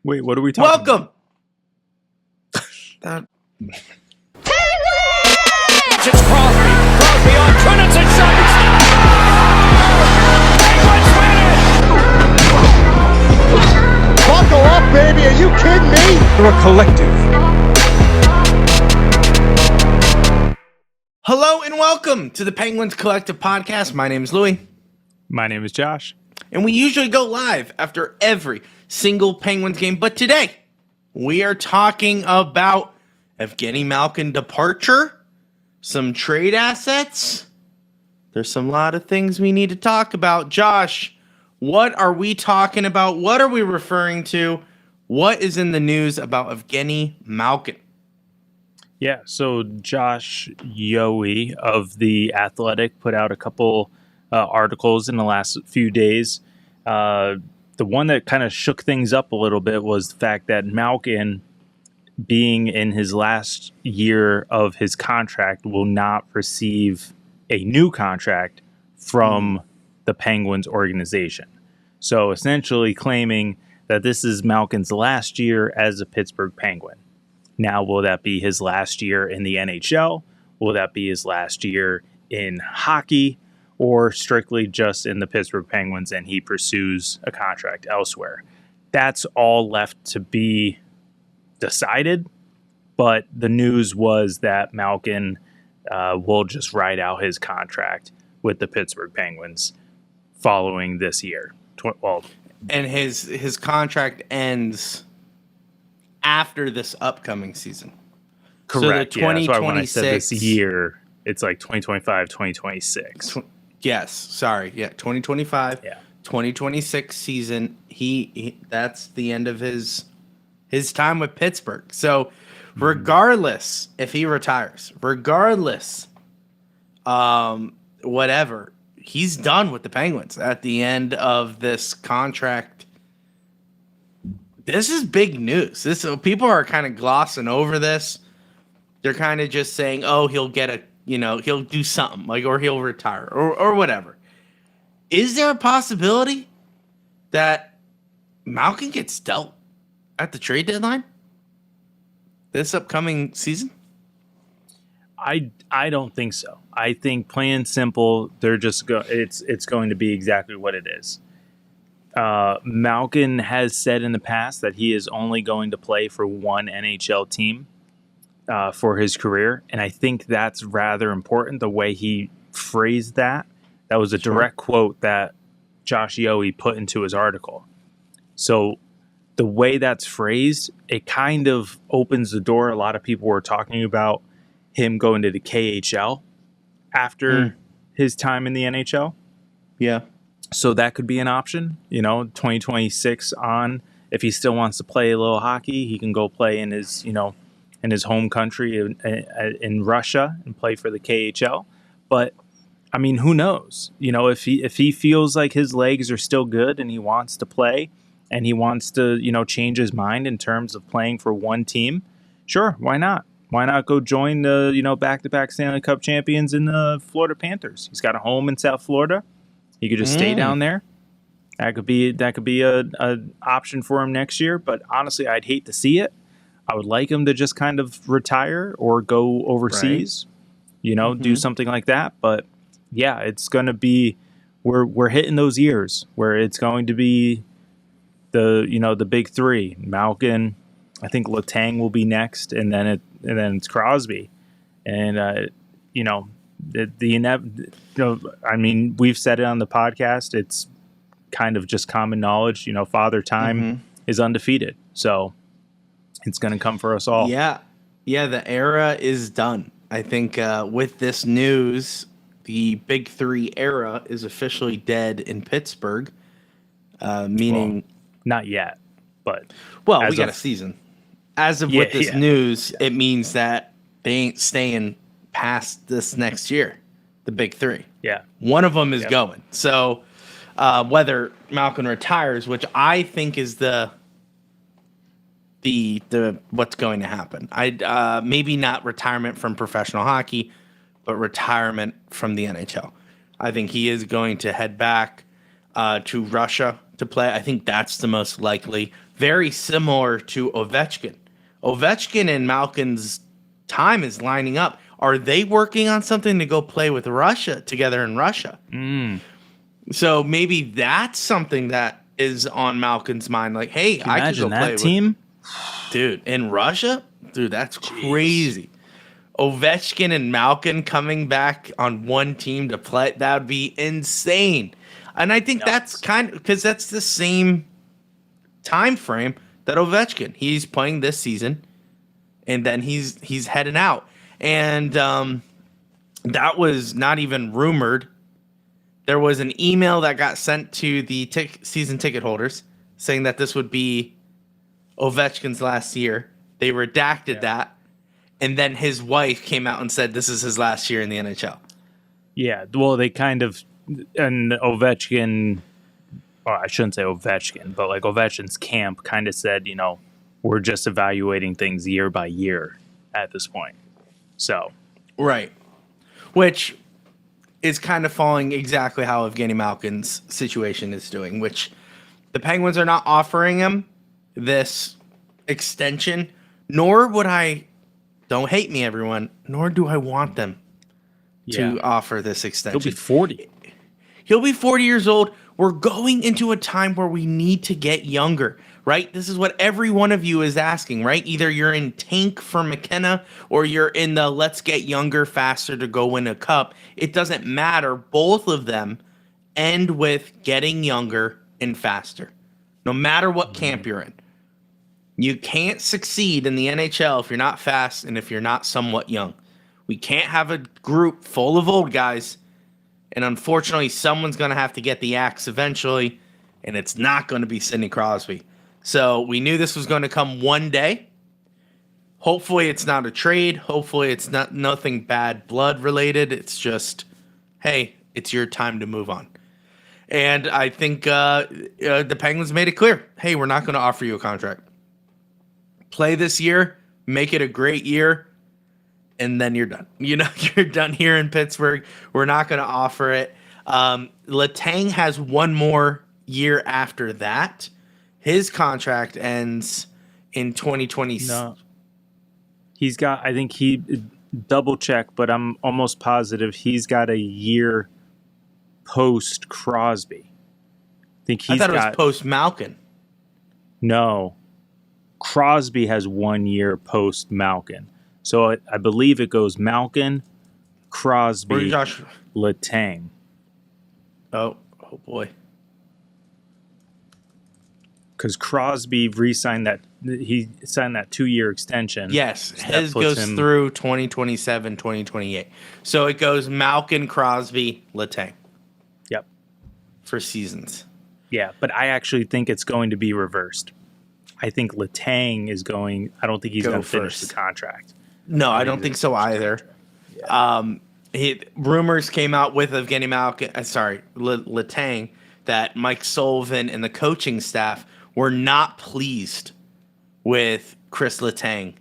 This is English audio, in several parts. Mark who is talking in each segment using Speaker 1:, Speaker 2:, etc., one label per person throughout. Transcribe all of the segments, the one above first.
Speaker 1: Wait, what are we talking
Speaker 2: Welcome.
Speaker 3: It's Crosby. Crosby on Trinidad and shot. Penguins win it!
Speaker 4: Buckle up, baby. Are you kidding me?
Speaker 1: We're a collective.
Speaker 2: Hello and welcome to the Penguins Collective Podcast. My name is Louie.
Speaker 1: My name is Josh.
Speaker 2: And we usually go live after every single Penguins game. But today, we are talking about Evgeni Malkin departure, some trade assets. There's a lot of things we need to talk about. Josh, what are we talking about? What are we referring to? What is in the news about Evgeni Malkin?
Speaker 1: Yeah, so Josh Yowie of The Athletic put out a couple articles in the last few days. The one that kind of shook things up a little bit was the fact that Malkin, being in his last year of his contract, will not receive a new contract from the Penguins organization. So essentially claiming that this is Malkin's last year as a Pittsburgh Penguin. Now, will that be his last year in the NHL? Will that be his last year in hockey? Or strictly just in the Pittsburgh Penguins and he pursues a contract elsewhere? That's all left to be decided. But the news was that Malkin will just ride out his contract with the Pittsburgh Penguins following this year.
Speaker 2: And his contract ends after this upcoming season.
Speaker 1: Correct.
Speaker 2: So the 2026,
Speaker 1: that's why when I said this year, it's like 2025, 2026.
Speaker 2: Yes, sorry. Yeah, 2025.
Speaker 1: Yeah.
Speaker 2: 2026 season. He that's the end of his time with Pittsburgh. So regardless if he retires, regardless whatever, he's done with the Penguins at the end of this contract. This is big news. People are kind of glossing over this. They're kind of just saying, "Oh, he'll get he'll do something or he'll retire or whatever." Is there a possibility that Malkin gets dealt at the trade deadline this upcoming season?
Speaker 1: I don't think so. I think plain and simple, they're just it's going to be exactly what it is. Malkin has said in the past that he is only going to play for one NHL team for his career, and I think that's rather important, the way he phrased that. That was a direct quote that Josh Yowie put into his article. So the way that's phrased, it kind of opens the door. A lot of people were talking about him going to the KHL after his time in the NHL.
Speaker 2: Yeah.
Speaker 1: So that could be an option, 2026 on. If he still wants to play a little hockey, he can go play in his, in his home country in Russia and play for the KHL. But I mean, who knows? If he feels like his legs are still good and he wants to play and he wants to, change his mind in terms of playing for one team, sure, why not? Why not go join the, back-to-back Stanley Cup champions in the Florida Panthers? He's got a home in South Florida. He could just stay down there. That could be a option for him next year. But honestly, I'd hate to see it. I would like him to just kind of retire or go overseas, do something like that. But yeah, it's going to be, we're hitting those years where it's going to be the big three. Malkin, I think Letang will be next, and then it's Crosby, and I mean, we've said it on the podcast. It's kind of just common knowledge. Father Time is undefeated, so it's going to come for us all.
Speaker 2: Yeah. The era is done. I think with this news, the Big Three era is officially dead in Pittsburgh. Meaning,
Speaker 1: not yet, but
Speaker 2: we got a season. As of with this news, it means that they ain't staying past this next year. The Big Three.
Speaker 1: Yeah,
Speaker 2: one of them is going. So whether Malkin retires, which I think is the what's going to happen. Maybe not retirement from professional hockey, but retirement from the NHL. I think he is going to head back to Russia to play. I think that's the most likely. very similar to Ovechkin. Ovechkin and Malkin's time is lining up. Are they working on something to go play with Russia together in Russia? So maybe that's something that is on Malkin's mind. Like, hey, I could go play
Speaker 1: team,
Speaker 2: dude, in Russia. Dude, that's crazy. Ovechkin and Malkin coming back on one team to play. That would be insane. And I think that's kind of because that's the same time frame that Ovechkin. He's playing this season, and then he's heading out. And that was not even rumored. There was an email that got sent to the season ticket holders saying that this would be Ovechkin's last year. They redacted that. And then his wife came out and said this is his last year in the NHL.
Speaker 1: Yeah, well, they kind of, and Ovechkin, or I shouldn't say Ovechkin, but like Ovechkin's camp kind of said, we're just evaluating things year by year at this point. So,
Speaker 2: right. Which is kind of following exactly how Evgeni Malkin's situation is doing, which the Penguins are not offering him this extension, nor would I, don't hate me, everyone, nor do I want them to offer this extension.
Speaker 1: He'll be 40.
Speaker 2: He'll be 40 years old. We're going into a time where we need to get younger, right? This is what every one of you is asking, right? Either you're in tank for McKenna or you're in the let's get younger faster to go win a cup. It doesn't matter. Both of them end with getting younger and faster, no matter what camp you're in. You can't succeed in the NHL if you're not fast and if you're not somewhat young. We can't have a group full of old guys, and unfortunately, someone's going to have to get the axe eventually, and it's not going to be Sidney Crosby. So we knew this was going to come one day. Hopefully, it's not a trade. Hopefully, it's not nothing bad blood related. It's just, hey, it's your time to move on. And I think the Penguins made it clear, hey, we're not going to offer you a contract. Play this year, make it a great year, and then you're done. You're done here in Pittsburgh. We're not going to offer it. Letang has one more year after that. His contract ends in 2020.
Speaker 1: No. He's got, I think he double check, but I'm almost positive he's got a year post Crosby. I
Speaker 2: thought it was post Malkin.
Speaker 1: No. Crosby has 1 year post Malkin. So I believe it goes Malkin, Crosby, Letang.
Speaker 2: Oh boy.
Speaker 1: Because Crosby re-signed that, he signed that 2-year extension.
Speaker 2: Yes, his goes through 2027, 2028. So it goes Malkin, Crosby, Letang.
Speaker 1: Yep.
Speaker 2: For seasons.
Speaker 1: Yeah, but I actually think it's going to be reversed. I think Letang is going. I don't think he's going to finish the contract.
Speaker 2: No, I don't think so either. Yeah. Rumors came out with Evgeni Malkin, Letang, that Mike Sullivan and the coaching staff were not pleased with Chris Letang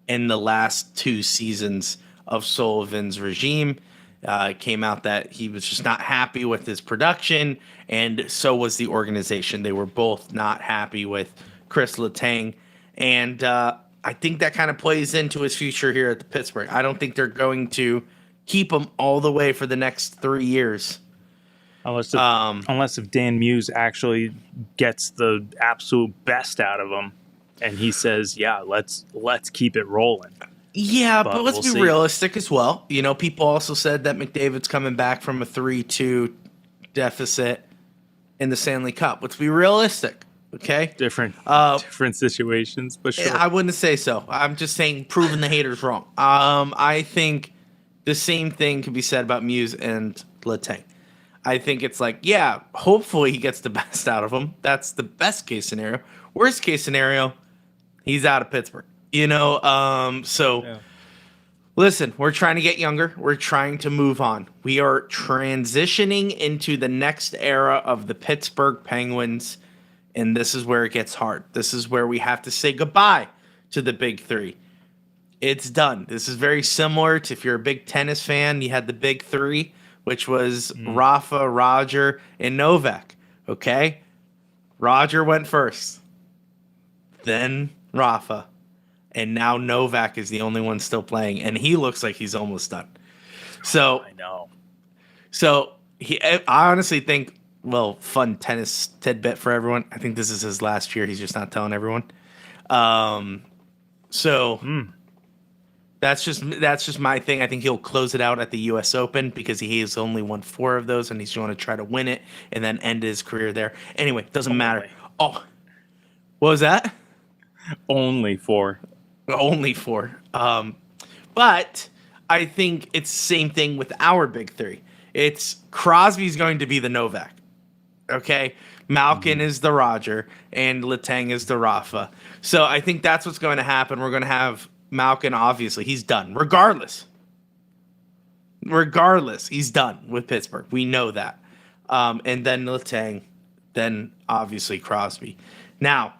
Speaker 2: in the last 2 seasons of Sullivan's regime. It came out that he was just not happy with his production, and so was the organization. They were both not happy with Chris Letang, and I think that kind of plays into his future here at the Pittsburgh. I don't think they're going to keep him all the way for the next 3 years.
Speaker 1: Unless if Dan Muse actually gets the absolute best out of him, and he says, "Yeah, let's keep it rolling."
Speaker 2: Yeah, but let's be realistic as well. People also said that McDavid's coming back from a 3-2 deficit in the Stanley Cup. Let's be realistic. Okay,
Speaker 1: different situations, but sure.
Speaker 2: I wouldn't say so. I'm just saying, proving the haters wrong. I think the same thing can be said about Muse and Letang. I think it's like, yeah, hopefully he gets the best out of him. That's the best case scenario. Worst case scenario, he's out of Pittsburgh. Listen, we're trying to get younger. We're trying to move on. We are transitioning into the next era of the Pittsburgh Penguins. And this is where it gets hard. This is where we have to say goodbye to the big three. It's done. This is very similar to if you're a big tennis fan, you had the big three, which was Rafa, Roger, and Novak. Okay? Roger went first. then Rafa, and now Novak is the only one still playing, and he looks like he's almost done. So
Speaker 1: I know.
Speaker 2: So I honestly think, well, fun tennis tidbit for everyone. I think this is his last year. He's just not telling everyone. That's just my thing. I think he'll close it out at the U.S. Open because he has only won 4 of those, and he's going to try to win it and then end his career there. Anyway, doesn't matter. Oh, what was that?
Speaker 1: Only 4.
Speaker 2: Only 4. But I think it's the same thing with our big 3. It's Crosby's going to be the Novak. Okay? Malkin is the Roger, and Letang is the Rafa. So I think that's what's going to happen. We're going to have Malkin, obviously. He's done. Regardless, he's done with Pittsburgh. We know that. And then Letang, then obviously Crosby. Now,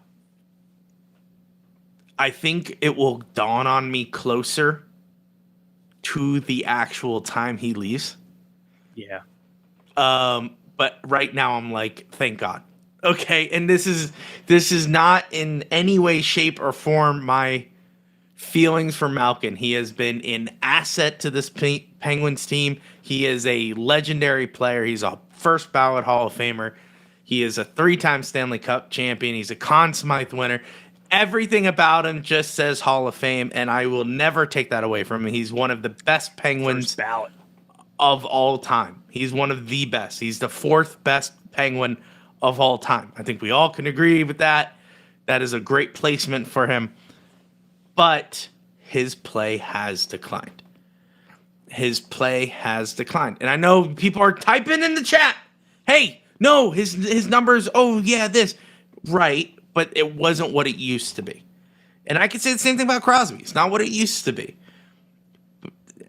Speaker 2: I think it will dawn on me closer to the actual time he leaves.
Speaker 1: Yeah.
Speaker 2: But right now I'm like, thank God. Okay, and this is not in any way, shape, or form my feelings for Malkin. He has been an asset to this Penguins team. He is a legendary player. He's a first ballot Hall of Famer. He is a 3-time Stanley Cup champion. He's a Conn Smythe winner. Everything about him just says Hall of Fame, and I will never take that away from him. He's one of the best Penguins of all time. He's one of the best. He's the 4th best Penguin of all time. I think we all can agree with that. That is a great placement for him. But his play has declined. And I know people are typing in the chat, hey, no, his numbers, oh, yeah, this. Right, but it wasn't what it used to be. And I could say the same thing about Crosby. It's not what it used to be.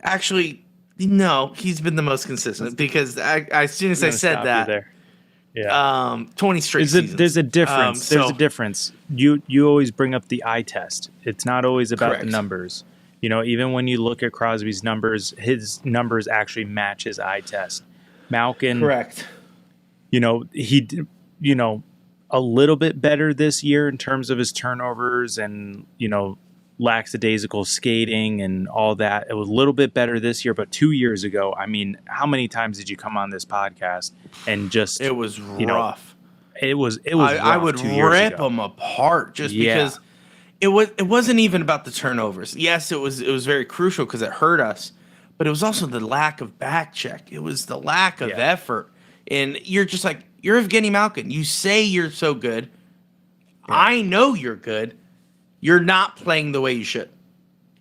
Speaker 2: Actually, no, he's been the most consistent because as soon as I said that,
Speaker 1: yeah,
Speaker 2: 20 straight seasons.
Speaker 1: There's a difference. There's a difference. You always bring up the eye test. It's not always about the numbers. You know, even when you look at Crosby's numbers, his numbers actually match his eye test. Malkin,
Speaker 2: correct.
Speaker 1: You know, a little bit better this year in terms of his turnovers and, lackadaisical skating and all that. It was a little bit better this year, but 2 years ago, I mean, how many times did you come on this podcast and just
Speaker 2: it was rough.
Speaker 1: It was
Speaker 2: I would rip them apart just because it wasn't even about the turnovers. Yes, it was very crucial because it hurt us, but it was also the lack of back check. It was the lack of effort. And you're just like, you're Evgeni Malkin. You say you're so good. Yeah. I know you're good. You're not playing the way you should.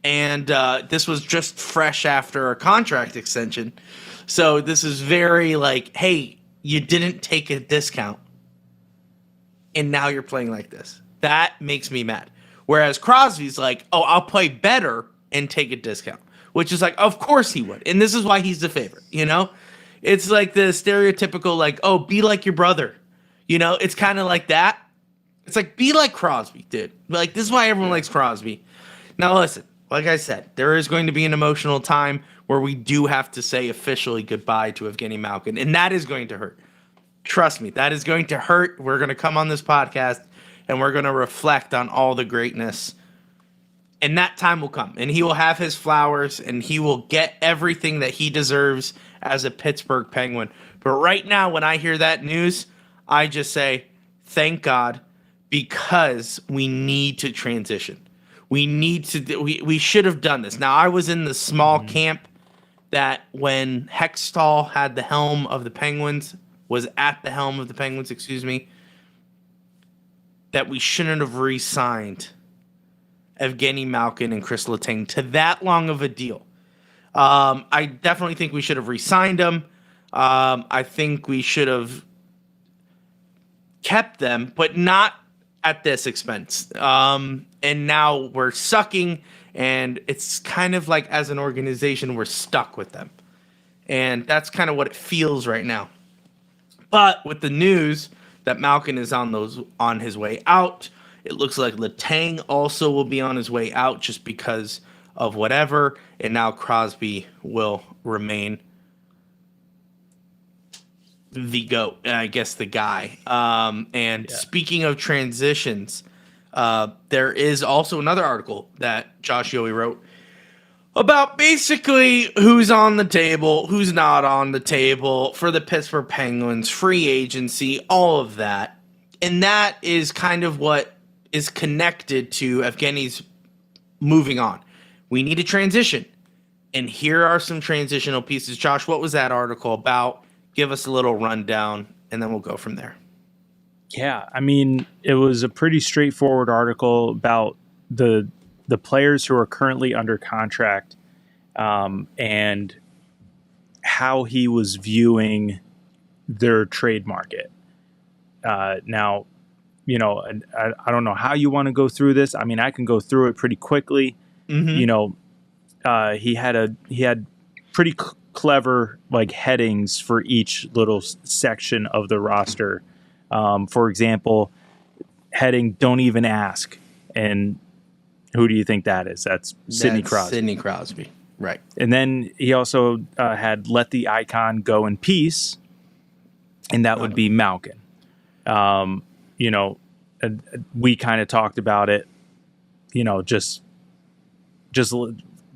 Speaker 2: And this was just fresh after a contract extension. So this is very like, hey, you didn't take a discount. And now you're playing like this. That makes me mad. Whereas Crosby's like, oh, I'll play better and take a discount. Which is like, of course he would. And this is why he's the favorite, It's like the stereotypical, like, oh, be like your brother. It's kind of like that. It's like, be like Crosby, dude. Like, this is why everyone likes Crosby. Now, listen, like I said, there is going to be an emotional time where we do have to say officially goodbye to Evgeni Malkin, and that is going to hurt. Trust me, that is going to hurt. We're going to come on this podcast, and we're going to reflect on all the greatness. And that time will come, and he will have his flowers, and he will get everything that he deserves as a Pittsburgh Penguin. But right now, when I hear that news, I just say, thank God, because we need to transition. We should have done this. Now, I was in the small camp that when Hextall had the helm of the Penguins, was at the helm of the Penguins, that we shouldn't have re-signed Evgeni Malkin and Chris Letang to that long of a deal. I definitely think we should have re-signed them. I think we should have kept them, but not at this expense. And now we're sucking, and it's kind of like as an organization, we're stuck with them. And that's kind of what it feels right now. But with the news that Malkin is on his way out, it looks like Letang also will be on his way out just because of whatever. And now Crosby will remain the GOAT, I guess the guy. Speaking of transitions, There is also another article that Josh Yowie wrote about basically who's on the table, who's not on the table for the Pittsburgh Penguins, free agency, all of that. And that is kind of what is connected to Evgeni's moving on. We need a transition. And here are some transitional pieces. Josh, what was that article about? Give us a little rundown, and then we'll go from there.
Speaker 1: Yeah, I mean, it was a pretty straightforward article about the players who are currently under contract, and how he was viewing their trade market. Now, I don't know how you want to go through this. I mean, I can go through it pretty quickly. He had pretty clever headings for each little section of the roster. For example, heading "Don't even ask," and who do you think that is? That's Sidney Crosby.
Speaker 2: Sidney Crosby, right?
Speaker 1: And then he also had "Let the icon go in peace," and that would be Malkin. We kind of talked about it. Just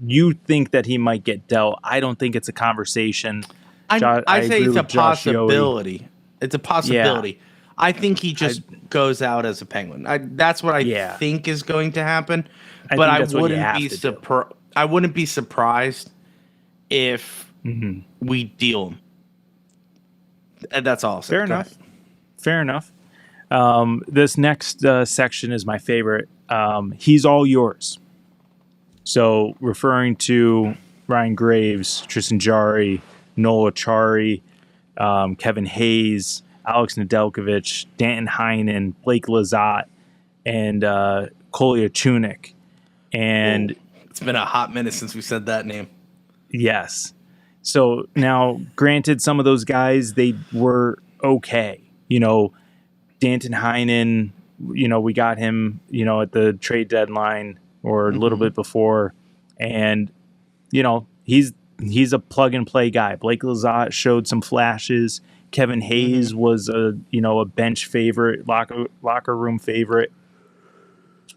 Speaker 1: you think that he might get dealt. I don't think it's a conversation.
Speaker 2: I say it's a possibility. It's a possibility. Yeah. I think he just goes out as a Penguin. That's what I think is going to happen. But I wouldn't be surprised if we deal him. And that's all.
Speaker 1: Fair enough. This next section is my favorite. He's all yours. So referring to Ryan Graves, Tristan Jarry, Noel Achari, Kevin Hayes, Alex Nedeljkovic, Danton Heinen, Blake Lizotte, and Kolya Chunik. And
Speaker 2: it's been a hot minute since we said that name.
Speaker 1: Yes. So now, granted, some of those guys, they were okay. Danton Heinen, we got him, at the trade deadline or a little bit before. And, he's a plug and play guy. Blake Lizotte showed some flashes. Kevin Hayes was a bench favorite, locker room favorite.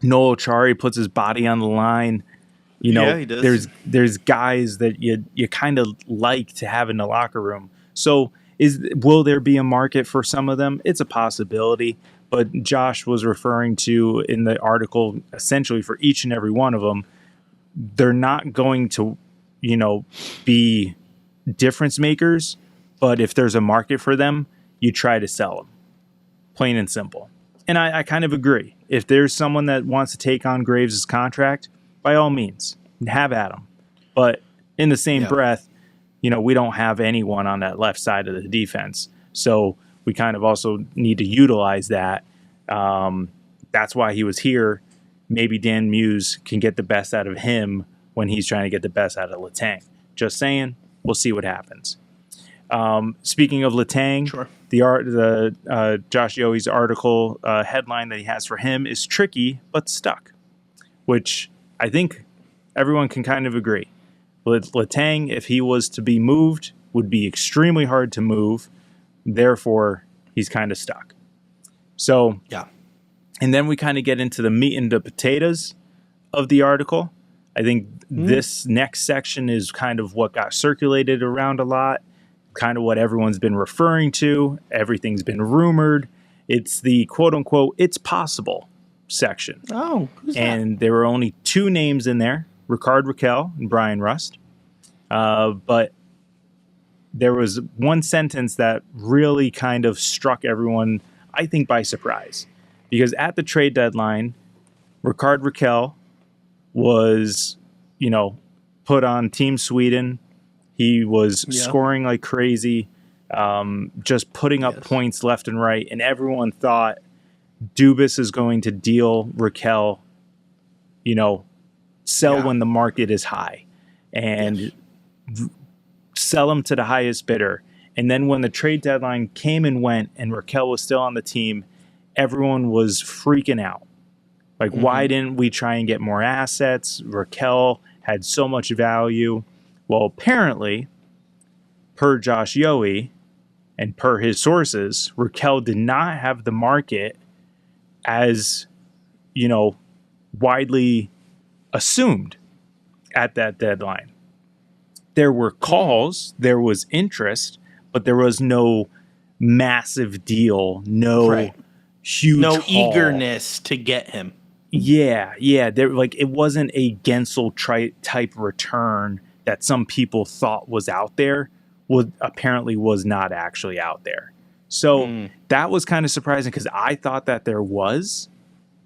Speaker 1: Noel Achari puts his body on the line. He does. There's guys that you kind of like to have in the locker room. So will there be a market for some of them? It's a possibility. But Josh was referring to in the article, essentially for each and every one of them, they're not going to, be difference makers. But if there's a market for them, you try to sell them. Plain and simple. And I kind of agree. If there's someone that wants to take on Graves' contract, by all means, have at him. But in the same breath, we don't have anyone on that left side of the defense. So we kind of also need to utilize that. That's why he was here. Maybe Dan Muse can get the best out of him when he's trying to get the best out of Letang. Just saying, we'll see what happens. Speaking of Letang,
Speaker 2: sure.
Speaker 1: the Josh Yowie's article headline that he has for him is "Tricky but Stuck," which I think everyone can kind of agree. Letang, if he was to be moved, would be extremely hard to move. Therefore, he's kind of stuck. So,
Speaker 2: yeah.
Speaker 1: And then we kind of get into the meat and the potatoes of the article. I think this next section is kind of what got circulated around a lot, kind of what everyone's been referring to. Everything's been rumored. It's the quote-unquote, "it's possible" section.
Speaker 2: Oh, who's
Speaker 1: and there were only two names in there, Rickard Rakell and Brian Rust. But there was one sentence that really kind of struck everyone, I think, by surprise. Because at the trade deadline, Rickard Rakell was, put on Team Sweden. He was scoring like crazy, just putting up points left and right. And everyone thought Dubas is going to deal Rakell, sell when the market is high and sell him to the highest bidder. And then when the trade deadline came and went and Rakell was still on the team, everyone was freaking out. Like, why didn't we try and get more assets? Rakell had so much value. Well, apparently, per Josh Yowie and per his sources, Rakell did not have the market as widely assumed at that deadline. There were calls, there was interest, but there was no massive deal, no huge
Speaker 2: no
Speaker 1: haul.
Speaker 2: eagerness to get him.
Speaker 1: Yeah. There it wasn't a Gensel type return that some people thought was out there. Apparently was not actually out there. So that was kind of surprising because I thought that there was,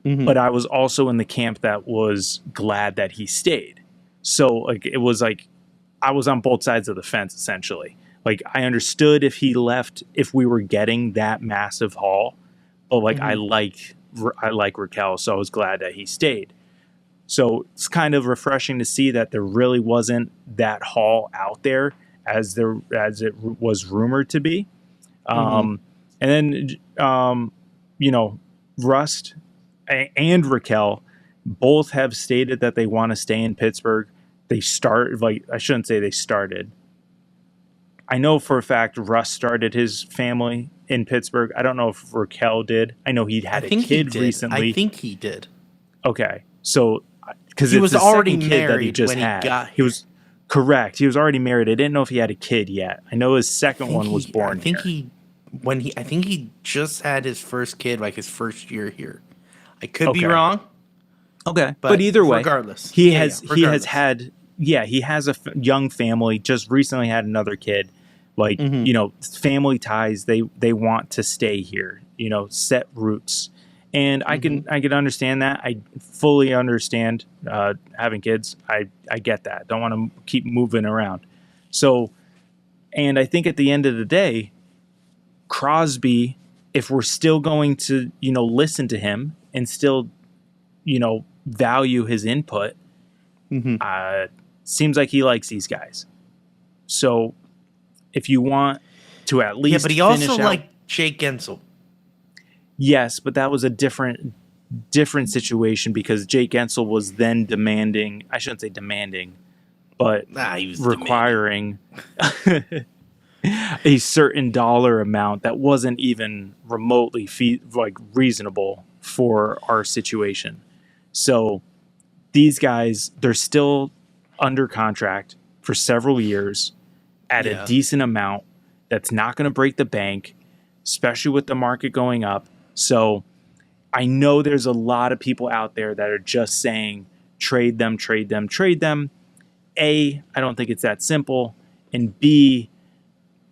Speaker 1: but I was also in the camp that was glad that he stayed. So it was I was on both sides of the fence essentially. I understood if he left, if we were getting that massive haul, but I like Raquel, so I was glad that he stayed. So it's kind of refreshing to see that there really wasn't that haul out there as it was rumored to be. And then Rust and Raquel both have stated that they want to stay in Pittsburgh. They I shouldn't say they started. I know for a fact Russ started his family in Pittsburgh. I don't know if Raquel did. I know he had a kid recently.
Speaker 2: I think he did.
Speaker 1: Okay. So because
Speaker 2: he was already
Speaker 1: kid
Speaker 2: married
Speaker 1: that he just
Speaker 2: when
Speaker 1: had.
Speaker 2: He got here.
Speaker 1: He was correct. He was already married. I didn't know if he had a kid yet. I know his second one was born.
Speaker 2: I think he just had his first kid, his first year here. I could be wrong.
Speaker 1: Okay, but either way,
Speaker 2: regardless,
Speaker 1: he has had a young family. Just recently had another kid. Family ties. They want to stay here. Set roots, and I can understand that. I fully understand having kids. I get that. Don't want to keep moving around. So, and I think at the end of the day, Crosby, if we're still going to listen to him and still value his input, seems like he likes these guys. So if you want to at least
Speaker 2: but he also liked Jake Gensel.
Speaker 1: Yes, but that was a different situation because Jake Gensel was then demanding, I shouldn't say demanding, but
Speaker 2: he was
Speaker 1: requiring a certain dollar amount that wasn't even remotely reasonable for our situation. So these guys, they're still under contract for several years at a decent amount that's not going to break the bank, especially with the market going up. So I know there's a lot of people out there that are just saying, trade them. A, I don't think it's that simple. And B,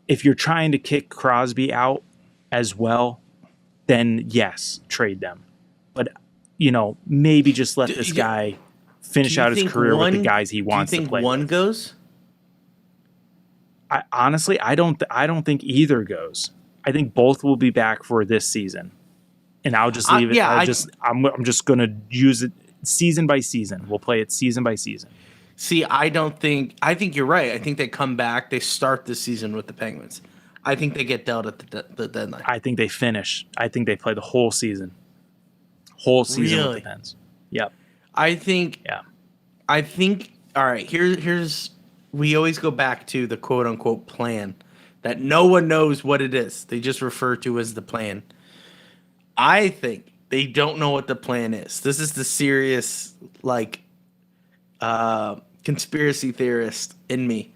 Speaker 1: if you're trying to kick Crosby out as well, then yes, trade them. But, maybe just let this guy finish out his career with the guys he wants to play.
Speaker 2: Do you think one goes?
Speaker 1: Honestly, I don't think either goes. I think both will be back for this season. And I'll just leave it. I'm just going to use it season by season. We'll play it season by season.
Speaker 2: See, I think you're right. I think they come back. They start the season with the Penguins. I think they get dealt at the deadline.
Speaker 1: I think they finish. I think they play the whole season. Whole season with the Pens. Yep.
Speaker 2: I think. All right. Here's. We always go back to the quote unquote plan that no one knows what it is. They just refer to as the plan. I think they don't know what the plan is. This is the serious conspiracy theorist in me.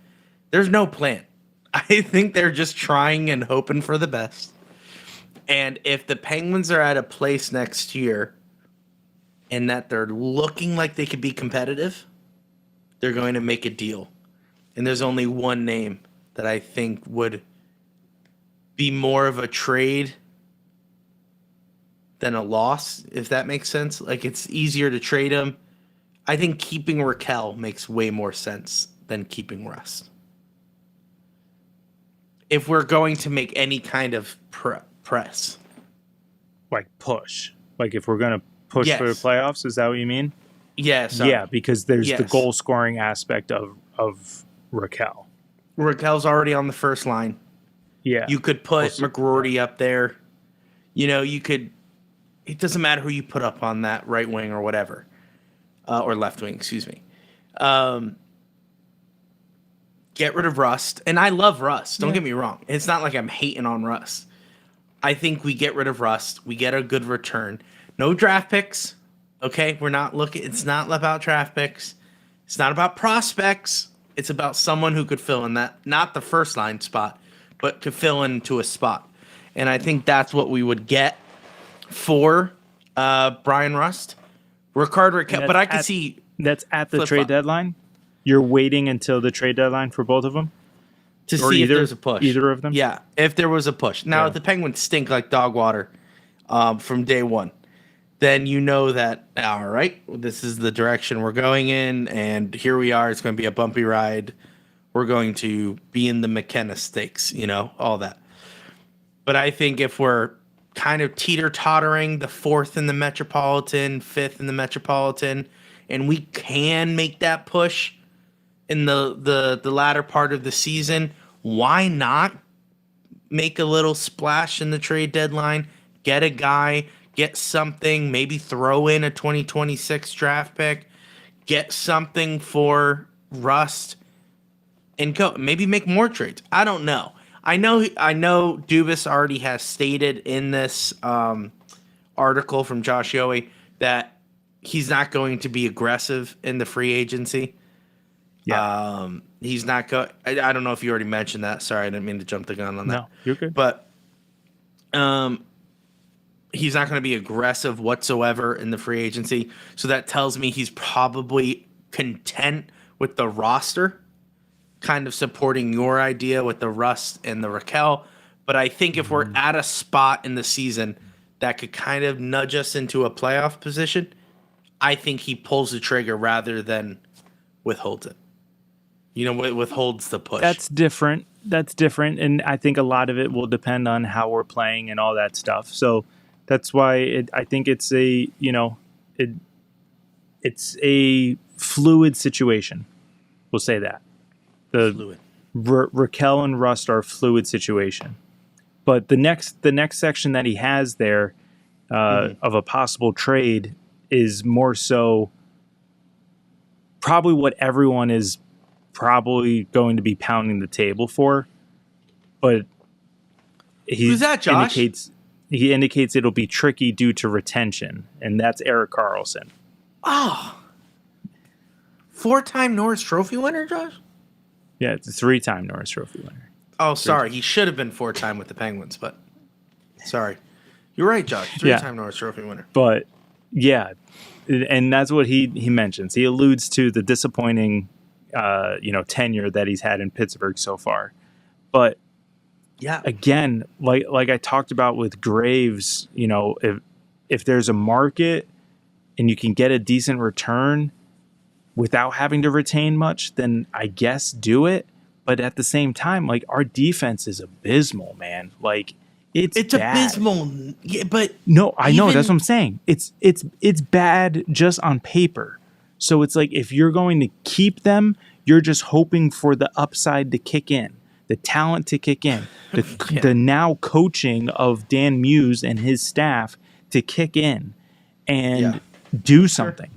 Speaker 2: There's no plan. I think they're just trying and hoping for the best. And if the Penguins are at a place next year and that they're looking like they could be competitive, they're going to make a deal. And there's only one name that I think would be more of a trade than a loss, if that makes sense. It's easier to trade him. I think keeping Raquel makes way more sense than keeping Rust. If we're going to make any kind of press.
Speaker 1: Push. If we're going to push for the playoffs, is that what you mean?
Speaker 2: Yes.
Speaker 1: Yeah, because there's the goal scoring aspect of Raquel.
Speaker 2: Raquel's already on the first line.
Speaker 1: Yeah.
Speaker 2: You could put McGroarty up there. You could. It doesn't matter who you put up on that right wing or whatever. Or left wing, excuse me. Get rid of Rust. And I love Rust. Don't get me wrong. It's not like I'm hating on Rust. I think we get rid of Rust. We get a good return. No draft picks. Okay, we're not looking. It's not about draft picks. It's not about prospects. It's about someone who could fill in that, not the first line spot, but could fill into a spot. And I think that's what we would get for Brian Rust. Ricard Raquel, but I could see
Speaker 1: that's at the
Speaker 2: flip-flop.
Speaker 1: trade deadline. You're waiting until the trade deadline for both of them
Speaker 2: to
Speaker 1: or
Speaker 2: see
Speaker 1: either,
Speaker 2: if there's a push.
Speaker 1: Either of them.
Speaker 2: Yeah, if there was a push. Now,
Speaker 1: Yeah.
Speaker 2: if the Penguins stink like dog water from day one, then you know that, all right, this is the direction we're going in, and here we are. It's going to be a bumpy ride. We're going to be in the McKenna stakes, all that. But I think if we're kind of teeter-tottering, the 4th in the Metropolitan, 5th in the Metropolitan, and we can make that push in the latter part of the season, why not make a little splash in the trade deadline, get a guy, get something, maybe throw in a 2026 draft pick, get something for Rust, and go. Maybe make more trades. I don't know. I know Dubas already has stated in this article from Josh and Louie that he's not going to be aggressive in the free agency.
Speaker 1: Yeah.
Speaker 2: He's not going. I don't know if you already mentioned that. Sorry, I didn't mean to jump the gun on that.
Speaker 1: No, you're good.
Speaker 2: But he's not going to be aggressive whatsoever in the free agency. So that tells me he's probably content with the roster, kind of supporting your idea with the Rust and the Raquel. But I think if we're at a spot in the season that could kind of nudge us into a playoff position, I think he pulls the trigger rather than withholds it. Withholds the push.
Speaker 1: That's different. And I think a lot of it will depend on how we're playing and all that stuff. So that's why I think it's it's a fluid situation. We'll say that.
Speaker 2: Fluid.
Speaker 1: Raquel and Rust are a fluid situation. But the next section that he has there of a possible trade is more so probably what everyone is probably going to be pounding the table for. But
Speaker 2: who's that, Josh?
Speaker 1: He indicates it'll be tricky due to retention, and that's Erik Karlsson.
Speaker 2: Oh. 4-time Norris Trophy winner, Josh?
Speaker 1: Yeah, it's a 3-time Norris Trophy winner.
Speaker 2: Oh, sorry. He should have been 4-time with the Penguins, but sorry. You're right, Josh. 3-time Norris Trophy winner.
Speaker 1: But, yeah, and that's what he mentions. He alludes to the disappointing, tenure that he's had in Pittsburgh so far. But,
Speaker 2: yeah,
Speaker 1: again, like I talked about with Graves, if there's a market and you can get a decent return without having to retain much, then I guess do it. But at the same time, our defense is abysmal, man. It's bad.
Speaker 2: Abysmal. Yeah, but
Speaker 1: no, I know that's what I'm saying. It's bad just on paper. So it's if you're going to keep them, you're just hoping for the upside to kick in, the talent to kick in, the now coaching of Dan Muse and his staff to kick in and do something.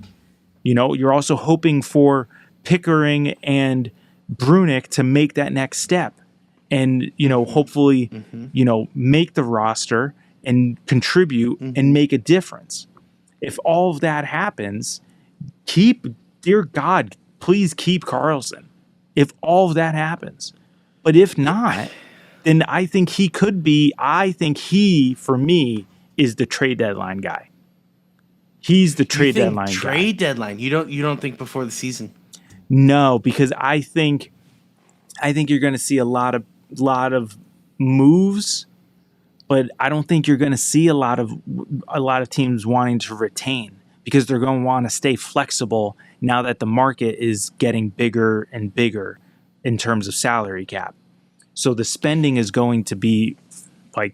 Speaker 1: You're also hoping for Pickering and Brunick to make that next step and, hopefully, make the roster and contribute and make a difference. If all of that happens, dear God, please keep Karlsson. If all of that happens. But if not, then I think he, for me, is the trade deadline guy. He's the trade deadline guy.
Speaker 2: Trade deadline. You don't think before the season?
Speaker 1: No, because I think you're going to see a lot of moves, but I don't think you're going to see a lot of teams wanting to retain because they're going to want to stay flexible now that the market is getting bigger and bigger in terms of salary cap. So the spending is going to be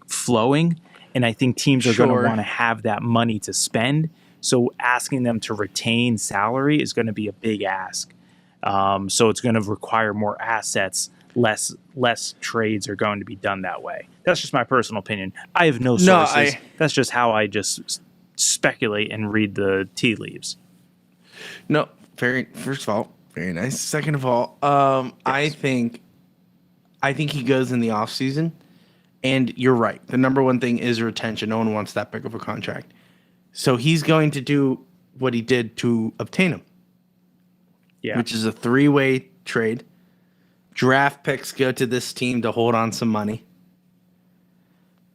Speaker 1: flowing, and I think teams are going to want to have that money to spend. So asking them to retain salary is going to be a big ask. So it's going to require more assets. Less trades are going to be done that way. That's just my personal opinion. I have no sources. That's just how I just speculate and read the tea leaves.
Speaker 2: No, first of all, very nice. Second of all,
Speaker 1: Yes.
Speaker 2: I think he goes in the offseason, and you're right. The number one thing is retention. No one wants that big of a contract. So he's going to do what he did to obtain him.
Speaker 1: Yeah.
Speaker 2: Which is a 3-way trade. Draft picks go to this team to hold on some money.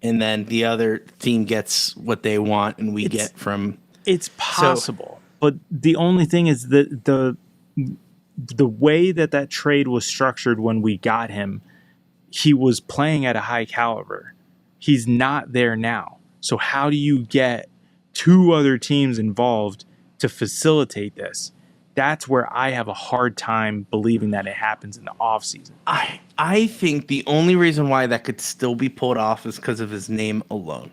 Speaker 2: And then the other team gets what they want, and we get from...
Speaker 1: It's possible. But the only thing is that the way that trade was structured when we got him, he was playing at a high caliber. He's not there now. So how do you get 2 other teams involved to facilitate this? That's where I have a hard time believing that it happens in the offseason.
Speaker 2: I think the only reason why that could still be pulled off is because of his name alone.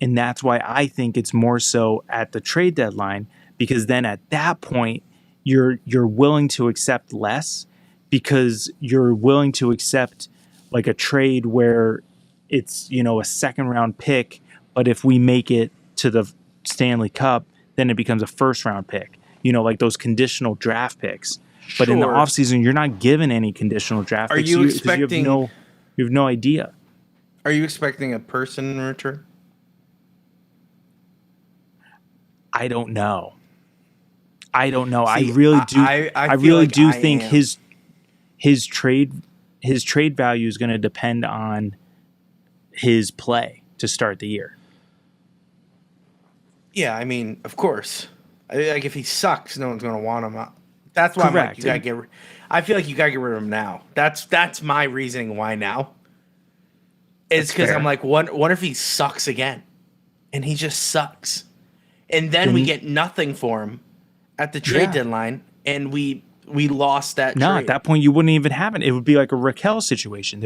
Speaker 1: And that's why I think it's more so at the trade deadline, because then at that point, you're willing to accept less, because you're willing to accept like a trade where it's, a 2nd round pick, but if we make it to the Stanley Cup, then it becomes a 1st round pick. Like those conditional draft picks. But in the offseason, you're not given any conditional draft picks.
Speaker 2: Are you expecting...
Speaker 1: You have no idea.
Speaker 2: Are you expecting a person in return?
Speaker 1: I don't know. I
Speaker 2: See,
Speaker 1: I really do. I really do think his trade value is going to depend on his play to start the year.
Speaker 2: Yeah, I mean, of course. Like if he sucks, no one's going to want him. That's why I'm like, you gotta get. I feel like you gotta get rid of him now. That's my reasoning why now. It's because I'm like, what if he sucks again, and he just sucks, and then we get nothing for him at the trade deadline, and we lost that.
Speaker 1: No,
Speaker 2: trade.
Speaker 1: at that point you wouldn't even have it. It would be like a Raquel situation.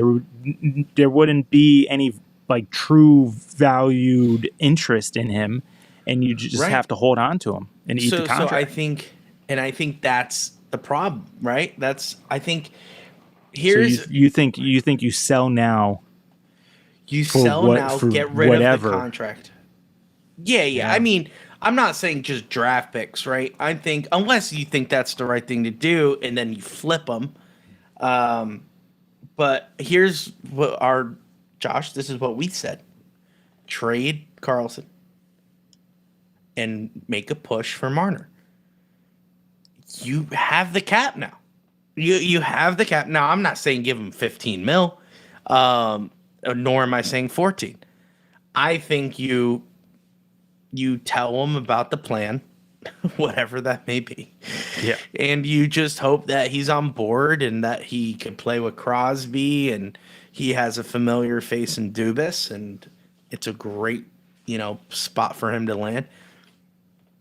Speaker 1: There wouldn't be any like true valued interest in him, and you just have to hold on to him and eat the contract.
Speaker 2: So I think that's the problem, right? I think here's
Speaker 1: so you think you sell now.
Speaker 2: You sell now, get rid of the contract. Yeah. I mean, I'm not saying just draft picks, right? I think unless you think that's the right thing to do, and then you flip them. But here's what Josh, this is what we said: trade Karlsson and make a push for Marner. You have the cap now. You have the cap now. I'm not saying give him 15 mil, nor am I saying 14. I think you tell him about the plan, whatever that may be.
Speaker 1: Yeah.
Speaker 2: And you just hope that he's on board and that he can play with Crosby and he has a familiar face in Dubas, and it's a great, spot for him to land.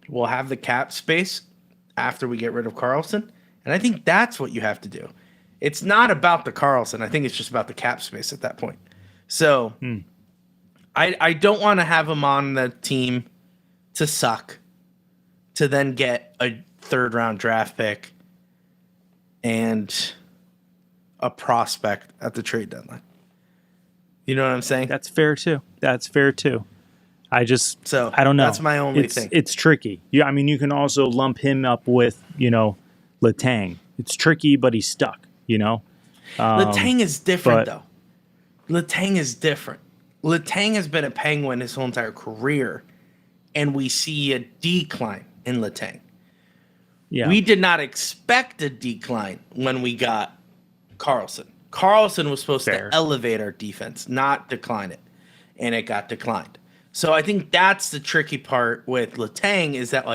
Speaker 2: We'll have the cap space after we get rid of Karlsson, and I think that's what you have to do. It's not about the Karlsson. I think it's just about the cap space at that point. So I don't want to have him on the team to suck, to then get a 3rd round draft pick and a prospect at the trade deadline. You know what I'm saying?
Speaker 1: That's fair too. I don't know.
Speaker 2: That's my only thing.
Speaker 1: It's tricky. Yeah, I mean, you can also lump him up with, Letang. It's tricky, but he's stuck,
Speaker 2: Letang is different, though. Letang is different. Letang has been a Penguin his whole entire career, and we see a decline in Letang.
Speaker 1: Yeah.
Speaker 2: We did not expect a decline when we got Karlsson. Karlsson was supposed to elevate our defense, not decline it, and it got declined. So I think that's the tricky part with Letang, is that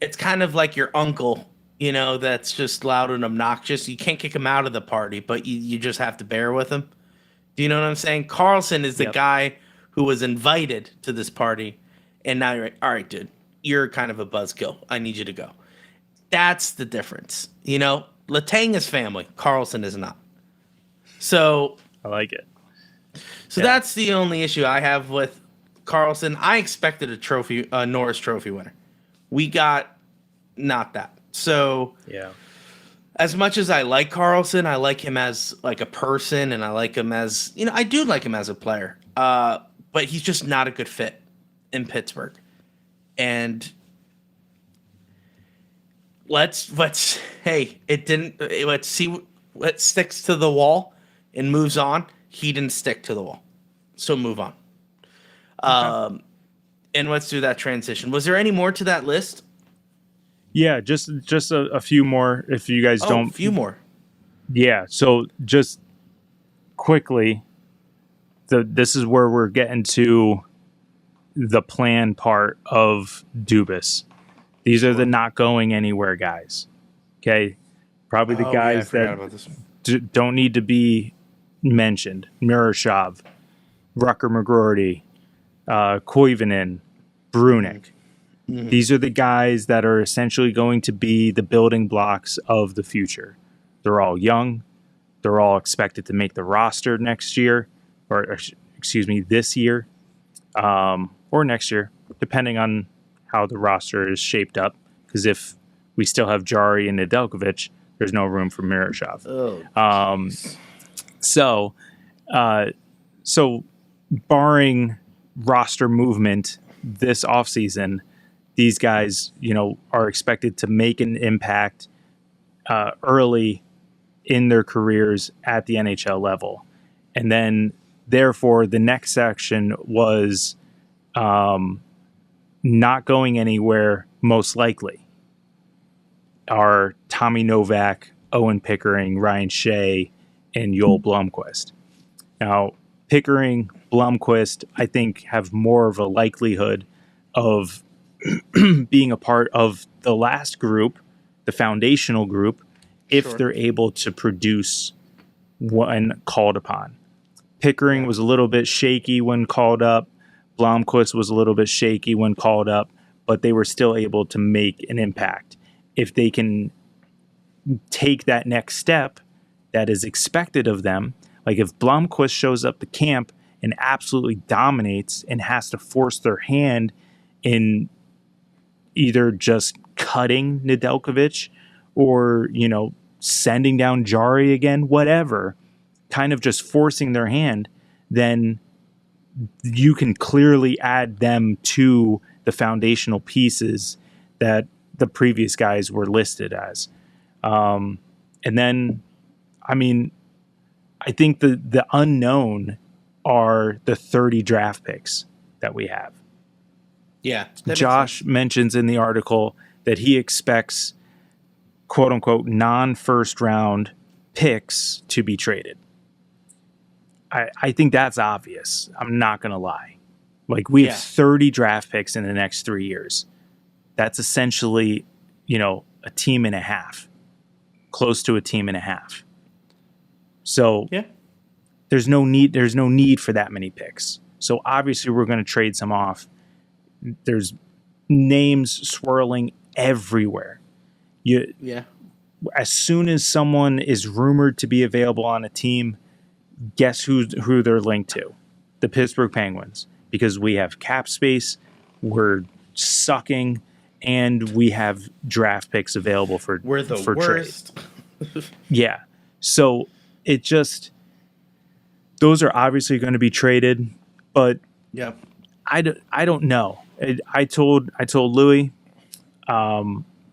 Speaker 2: it's kind of like your uncle, that's just loud and obnoxious. You can't kick him out of the party, but you just have to bear with him. Do you know what I'm saying? Karlsson is the guy who was invited to this party, and now you're like, all right, dude, you're kind of a buzzkill. I need you to go. That's the difference. Letang is family. Karlsson is not. So
Speaker 1: I like it.
Speaker 2: So that's the only issue I have with Karlsson. I expected a Norris Trophy winner. We got not that. So as much as I like Karlsson, I like him as a person, and I like him as I do like him as a player. But he's just not a good fit in Pittsburgh. And let's see what sticks to the wall and moves on. He didn't stick to the wall, so move on. And let's do that transition. Was there any more to that list?
Speaker 1: Yeah, just a few more if you guys don't.
Speaker 2: A few more.
Speaker 1: Yeah, so just quickly, this is where we're getting to the plan part of Dubas. These are the not going anywhere guys. Okay, probably the guys that don't need to be mentioned: Miroshov, Rucker McGroarty, Koivunen, Brunik. Mm-hmm. These are the guys that are essentially going to be the building blocks of the future. They're all young. They're all expected to make the roster next year, or excuse me, this year, or next year, depending on how the roster is shaped up. Because if we still have Jari and Nedeljkovic, there's no room for Miroshov. So barring roster movement this offseason, these guys, are expected to make an impact early in their careers at the NHL level. And then, therefore, the next section was not going anywhere, most likely, are Tommy Novak, Owen Pickering, Ryan Shea, and Joel Blomqvist. Now, Pickering, Blomqvist, I think, have more of a likelihood of being a part of the last group, the foundational group, if they're able to produce when called upon. Pickering was a little bit shaky when called up. Blomqvist was a little bit shaky when called up, but they were still able to make an impact. If they can take that next step that is expected of them, like if Blomqvist shows up to camp and absolutely dominates and has to force their hand in either just cutting Nedeljkovic or, sending down Jari again, whatever, kind of just forcing their hand, then you can clearly add them to the foundational pieces that the previous guys were listed as. And then, I think the unknown are the 30 draft picks that we have.
Speaker 2: Yeah.
Speaker 1: Josh mentions in the article that he expects quote unquote non-first round picks to be traded. I think that's obvious. I'm not going to lie. Like we have 30 draft picks in the next 3 years. That's essentially, a team and a half, close to a team and a half. So there's no need for that many picks. So obviously we're going to trade some off. There's names swirling everywhere. As soon as someone is rumored to be available on a team, guess who they're linked to? The Pittsburgh Penguins, because we have cap space, we're sucking, and we have draft picks available for
Speaker 2: worst.
Speaker 1: Trade. Yeah. So it just, those are obviously going to be traded, but I don't know. I told Louie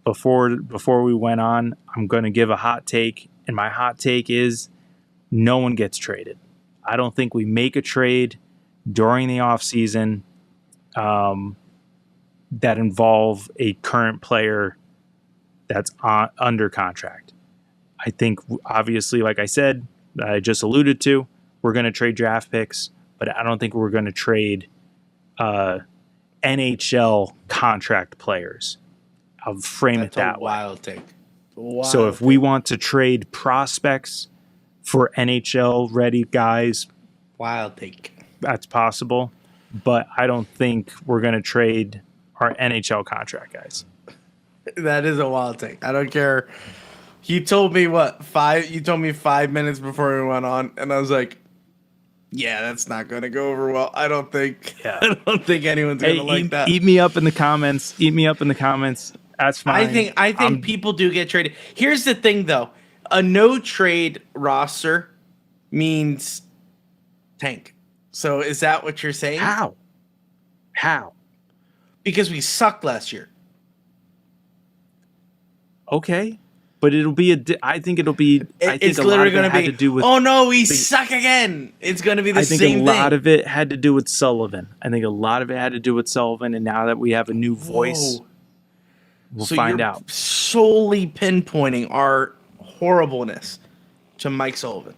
Speaker 1: before we went on, I'm going to give a hot take, and my hot take is no one gets traded. I don't think we make a trade during the offseason that involve a current player that's under contract. I think, obviously, like I said, I just alluded to, we're going to trade draft picks, but I don't think we're going to trade NHL contract players. I'll frame it that way.
Speaker 2: Wild take.
Speaker 1: So if we want to trade prospects for NHL ready guys,
Speaker 2: wild take.
Speaker 1: That's possible, but I don't think we're going to trade our NHL contract guys.
Speaker 2: That is a wild take. I don't care. You told me You told me 5 minutes before we went on, and I was like, "Yeah, that's not going to go over well." I don't think.
Speaker 1: Yeah.
Speaker 2: I don't think anyone's going to like that.
Speaker 1: Eat me up in the comments. That's fine.
Speaker 2: I think people do get traded. Here's the thing, though: a no trade roster means tank. So is that what you're saying?
Speaker 1: How?
Speaker 2: Because we sucked last year.
Speaker 1: Okay. But it'll be I think it'll be. I think
Speaker 2: It's
Speaker 1: a lot
Speaker 2: literally
Speaker 1: of it
Speaker 2: going to
Speaker 1: had
Speaker 2: be,
Speaker 1: to do with.
Speaker 2: oh no, we suck again. It's going to be the
Speaker 1: I think
Speaker 2: same
Speaker 1: a lot
Speaker 2: thing.
Speaker 1: of it had to do with Sullivan. I think a lot of it had to do with Sullivan, and now that we have a new voice,
Speaker 2: Whoa.
Speaker 1: we'll
Speaker 2: So
Speaker 1: find
Speaker 2: you're
Speaker 1: out.
Speaker 2: solely pinpointing our horribleness to Mike Sullivan.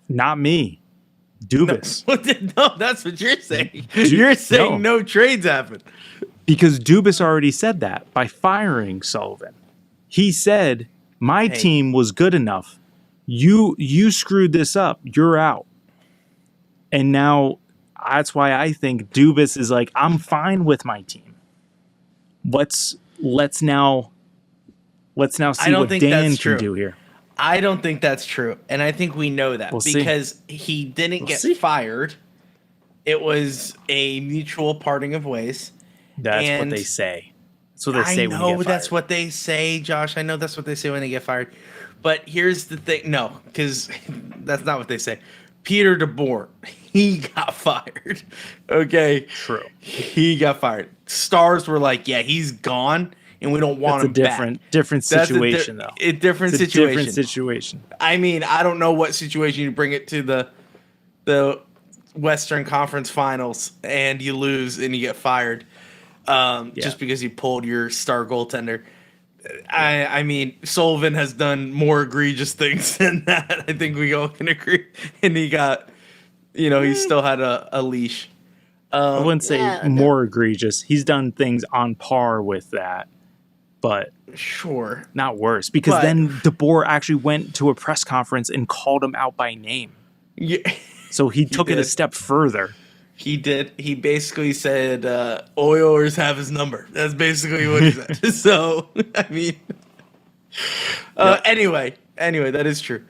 Speaker 1: Not me, Dubas.
Speaker 2: No, that's what you're saying. You're saying no trades happen.
Speaker 1: Because Dubas already said that by firing Sullivan. He said, my team was good enough. You screwed this up. You're out. And now that's why I think Dubas is like, I'm fine with my team. Let's now see what Dan can do here.
Speaker 2: I don't think that's true. And I think we know that because he didn't get fired. It was a mutual parting of ways.
Speaker 1: That's what they say. That's what they say when you get fired.
Speaker 2: That's what they say, Josh. I know that's what they say when they get fired. But here's the thing. No, because that's not what they say. Peter DeBoer, he got fired. Okay?
Speaker 1: True.
Speaker 2: He got fired. Stars were like, yeah, he's gone, and we don't want him back.
Speaker 1: Different situation, though.
Speaker 2: A different situation.
Speaker 1: Different situation.
Speaker 2: I mean, I don't know what situation you bring it to the Western Conference Finals, and you lose and you get fired. Just because you pulled your star goaltender. I mean, Sullivan has done more egregious things than that. I think we all can agree. And he got, he still had a leash.
Speaker 1: I wouldn't say more egregious. He's done things on par with that, but
Speaker 2: sure,
Speaker 1: not worse. Because then DeBoer actually went to a press conference and called him out by name. Yeah, so he took it a step further.
Speaker 2: He did. He basically said, Oilers have his number. That's basically what he said. So, I mean, anyway, that is true.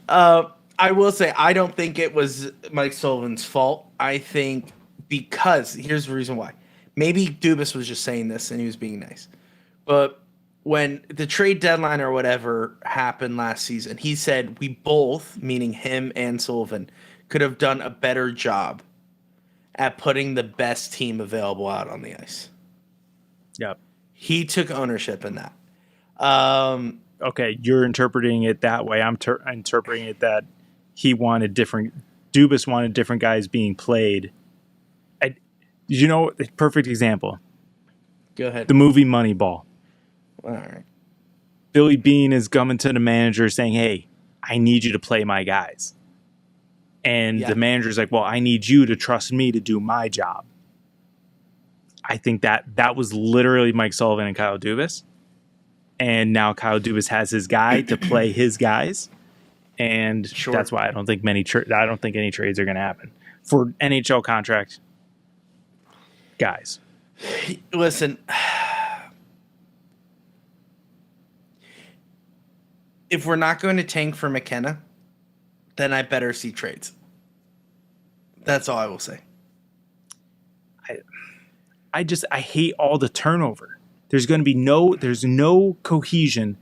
Speaker 2: I will say, I don't think it was Mike Sullivan's fault. I think because, here's the reason why. Maybe Dubas was just saying this and he was being nice. But when the trade deadline or whatever happened last season, he said we both, meaning him and Sullivan, could have done a better job at putting the best team available out on the ice.
Speaker 1: Yep.
Speaker 2: He took ownership in that.
Speaker 1: Okay, you're interpreting it that way. I'm interpreting it that Dubas wanted different guys being played. Perfect example.
Speaker 2: Go ahead.
Speaker 1: The movie Moneyball.
Speaker 2: All right.
Speaker 1: Billy Beane is coming to the manager saying, hey, I need you to play my guys. And the manager's like, well, I need you to trust me to do my job. I think that was literally Mike Sullivan and Kyle Dubas. And now Kyle Dubas has his guy to play his guys. And that's why I don't think any trades are going to happen for NHL contract guys.
Speaker 2: Listen, if we're not going to tank for McKenna, then I better see trades. That's all I will say.
Speaker 1: I hate all the turnover. There's no cohesion.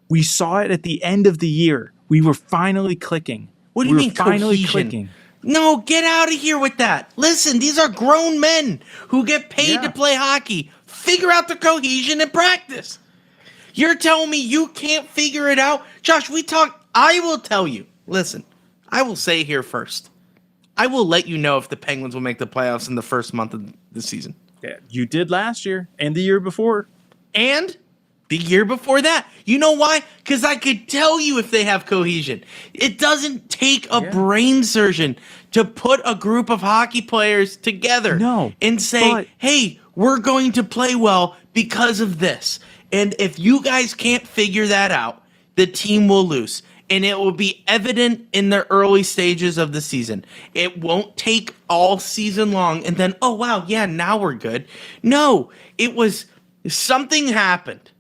Speaker 1: We saw it at the end of the year. We were finally clicking.
Speaker 2: What do you mean finally clicking? No, get out of here with that. Listen, these are grown men who get paid to play hockey. Figure out the cohesion and practice. You're telling me you can't figure it out? Josh, I will tell you. Listen, I will say here first. I will let you know if the Penguins will make the playoffs in the first month of the season.
Speaker 1: Yeah, you did last year and the year before.
Speaker 2: And the year before that. You know why? Because I could tell you if they have cohesion. It doesn't take a brain surgeon to put a group of hockey players together and say, hey, we're going to play well because of this. And if you guys can't figure that out, the team will lose. And it will be evident in the early stages of the season. It won't take all season long and then, oh, wow, yeah, now we're good. No, it was something happened.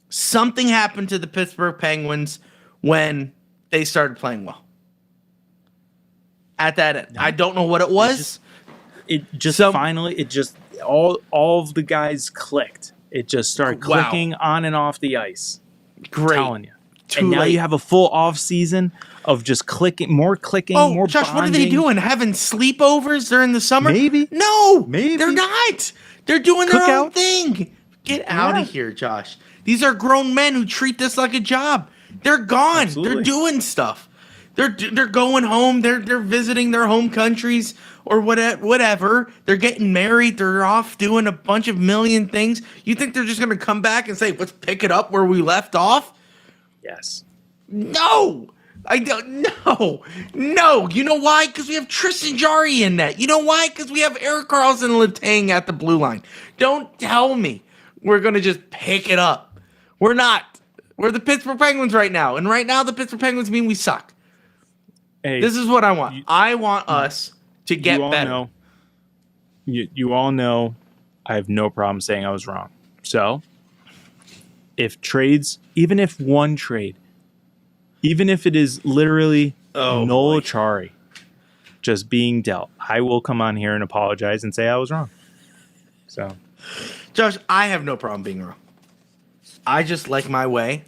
Speaker 2: Something happened to the Pittsburgh Penguins when they started playing well. At that end. I don't know what it was.
Speaker 1: Finally, all of the guys clicked. It just started clicking on and off the ice.
Speaker 2: Great.
Speaker 1: I'm telling you. And now you have a full off season of just more clicking, more
Speaker 2: Josh,
Speaker 1: bonding.
Speaker 2: what are they doing? Having sleepovers during the summer?
Speaker 1: Maybe.
Speaker 2: No, maybe. They're not. They're doing their own thing. Get out of here, Josh. These are grown men who treat this like a job. They're gone.
Speaker 1: Absolutely.
Speaker 2: They're doing stuff. They're going home. They're visiting their home countries or whatever. They're getting married. They're off doing a bunch of million things. You think they're just going to come back and say, let's pick it up where we left off?
Speaker 1: Yes.
Speaker 2: No. I don't know. No. You know why? Because we have Tristan Jarry in net. You know why? Because we have Eric Carlson and Letang at the blue line. Don't tell me we're going to just pick it up. We're not. We're the Pittsburgh Penguins right now. And right now, the Pittsburgh Penguins mean we suck.
Speaker 1: Hey,
Speaker 2: This is what I want. I want us to get better.
Speaker 1: You all know I have no problem saying I was wrong. So, if trades, even if one trade, even if it is literally Noel Acciari just being dealt, I will come on here and apologize and say I was wrong. So,
Speaker 2: Josh, I have no problem being wrong. I just like my way.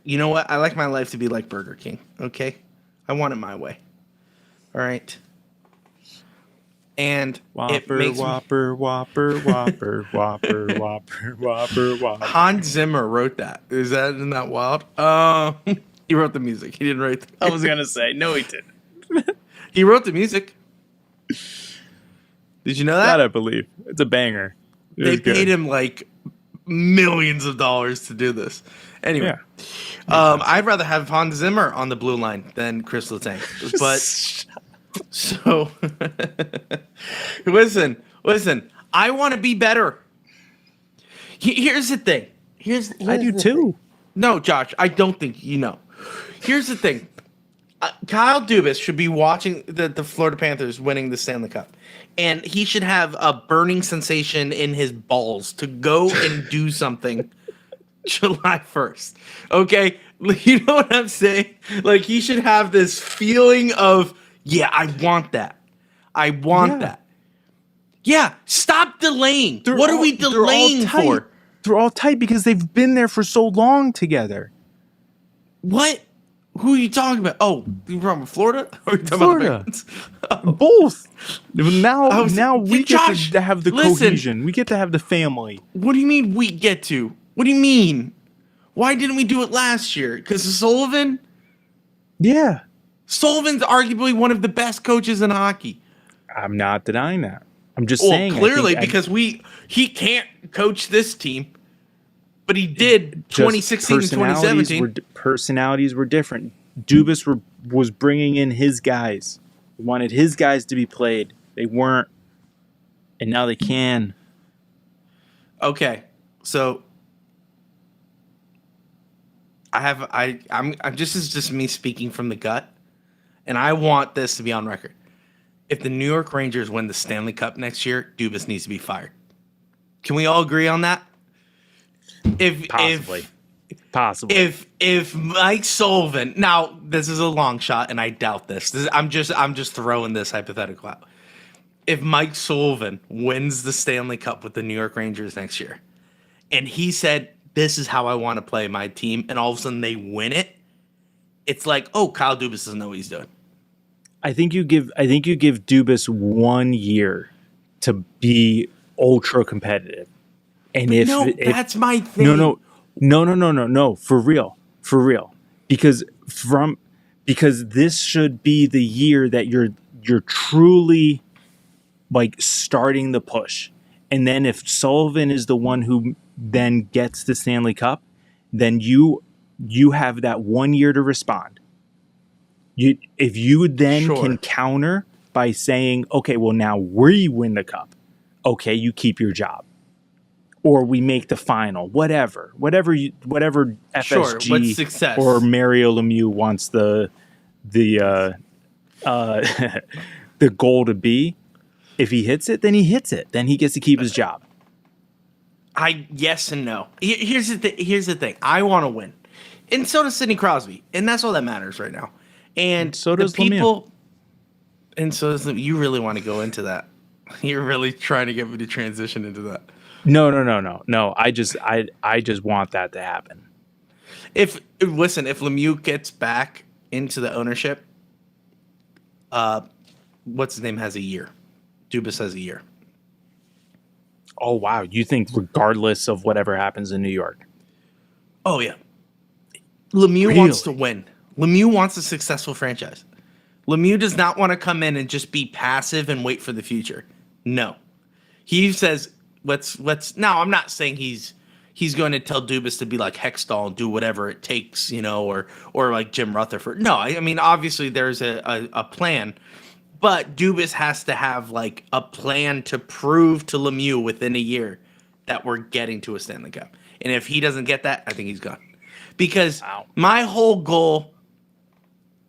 Speaker 2: You know what? I like my life to be like Burger King. Okay, I want it my way. All right. And
Speaker 1: Whopper,
Speaker 2: it makes
Speaker 1: Whopper, Whopper, Whopper, Whopper, Whopper, Whopper, Whopper.
Speaker 2: Hans Zimmer wrote that. Isn't that wild? He wrote the music. He didn't write the
Speaker 1: I was gonna say no, he didn't.
Speaker 2: He wrote the music. Did you know that?
Speaker 1: That I believe it's a banger.
Speaker 2: They paid him like millions of dollars to do this. Anyway, I'd rather have Hans Zimmer on the blue line than Chris Letang. But so listen. I want to be better. Here's the thing.
Speaker 1: I do too.
Speaker 2: No, Josh, I don't think you know. Here's the thing. Kyle Dubas should be watching the Florida Panthers winning the Stanley Cup. And he should have a burning sensation in his balls to go and do something July 1st. Okay? You know what I'm saying? Like, he should have this feeling of, yeah, I want that. I want that. Yeah, stop delaying. What are we delaying for?
Speaker 1: They're all tight because they've been there for so long together.
Speaker 2: What? Who are you talking about? Oh, you from Florida? Or are you talking
Speaker 1: Florida.
Speaker 2: about the Penguins?
Speaker 1: Both. Now we
Speaker 2: Josh,
Speaker 1: get to have the cohesion. We get to have the family.
Speaker 2: What do you mean we get to? What do you mean? Why didn't we do it last year? Because of Sullivan?
Speaker 1: Yeah.
Speaker 2: Sullivan's arguably one of the best coaches in hockey.
Speaker 1: I'm not denying that. I'm just saying.
Speaker 2: Clearly, because he can't coach this team. But he did 2016 and 2017.
Speaker 1: Personalities were different. Dubas was bringing in his guys. He wanted his guys to be played. They weren't. And now they can.
Speaker 2: Okay. So I'm this is just me speaking from the gut. And I want this to be on record. If the New York Rangers win the Stanley Cup next year, Dubas needs to be fired. Can we all agree on that?
Speaker 1: Possibly.
Speaker 2: If Mike Sullivan, now this is a long shot and I doubt this. I'm just throwing this hypothetical out. If Mike Sullivan wins the Stanley Cup with the New York Rangers next year, and he said, this is how I want to play my team, and all of a sudden they win it, it's like, oh, Kyle Dubas doesn't know what he's doing.
Speaker 1: I think you give Dubas 1 year to be ultra competitive. And
Speaker 2: that's my thing.
Speaker 1: No. For real. Because this should be the year that you're truly like starting the push. And then if Sullivan is the one who then gets the Stanley Cup, then you have that 1 year to respond. If you then can counter by saying, okay, well now we win the cup. Okay, you keep your job. Or we make the final, whatever FSG or Mario Lemieux wants the goal to be. If he hits it, then he hits it. Then he gets to keep his job.
Speaker 2: Yes and no. Here's the thing. I want to win, and so does Sidney Crosby, and that's all that matters right now. And
Speaker 1: so does
Speaker 2: the people,
Speaker 1: Lemieux.
Speaker 2: And so does you really want to go into that. You're really trying to get me to transition into that.
Speaker 1: No. I just want that to happen.
Speaker 2: If Lemieux gets back into the ownership, what's his name has a year. Dubas has a year.
Speaker 1: Oh wow! You think regardless of whatever happens in New York?
Speaker 2: Oh, yeah. Lemieux
Speaker 1: Really?
Speaker 2: wants to win. Lemieux wants a successful franchise. Lemieux does not want to come in and just be passive and wait for the future. No. He says, let's. Now, I'm not saying he's going to tell Dubas to be like Hextall and do whatever it takes, or like Jim Rutherford. No, I mean, obviously there's a plan, but Dubas has to have like a plan to prove to Lemieux within a year that we're getting to a Stanley Cup. And if he doesn't get that, I think he's gone. Because my whole goal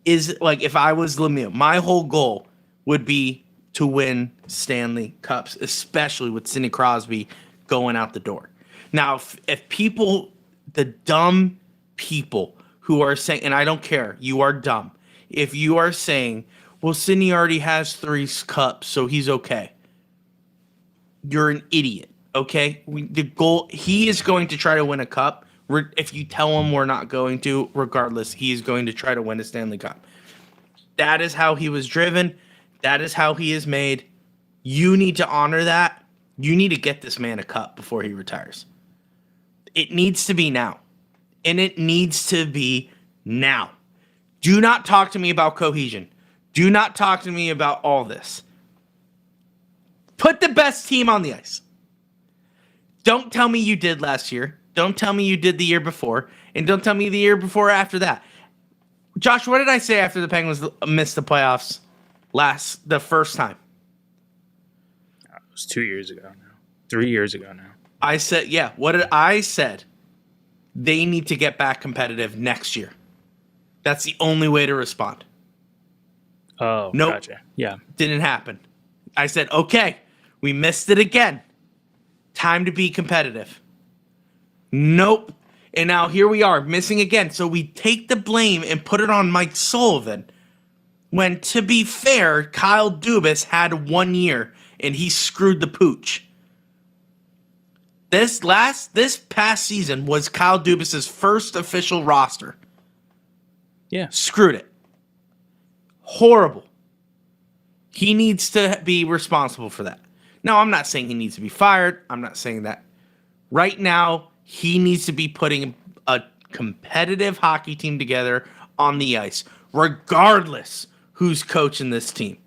Speaker 2: is, like, if I was Lemieux, my whole goal would be to win Stanley Cups, especially with Sidney Crosby going out the door. Now, if people, the dumb people who are saying, and I don't care, you are dumb. If you are saying, well, Sidney already has 3 cups, so he's okay. You're an idiot, okay? The goal, he is going to try to win a cup. If you tell him we're not going to, regardless, he is going to try to win a Stanley Cup. That is how he was driven. That is how he is made. You need to honor that. You need to get this man a cup before he retires. It needs to be now. And it needs to be now. Do not talk to me about cohesion. Do not talk to me about all this. Put the best team on the ice. Don't tell me you did last year. Don't tell me you did the year before. And don't tell me the year before or after that. Josh, what did I say after the Penguins missed the playoffs the first time?
Speaker 1: It was 2 years ago now. 3 years ago now.
Speaker 2: I said, yeah, what did I said? They need to get back competitive next year. That's the only way to respond.
Speaker 1: Oh,
Speaker 2: nope.
Speaker 1: Gotcha. Yeah.
Speaker 2: Didn't happen. I said, okay, we missed it again. Time to be competitive. Nope. And now here we are, missing again. So we take the blame and put it on Mike Sullivan. When, to be fair, Kyle Dubas had 1 year and he screwed the pooch. This past season was Kyle Dubas' first official roster.
Speaker 1: Yeah.
Speaker 2: Screwed it. Horrible. He needs to be responsible for that. Now, I'm not saying he needs to be fired. I'm not saying that. Right now, he needs to be putting a competitive hockey team together on the ice, regardless who's coaching this team.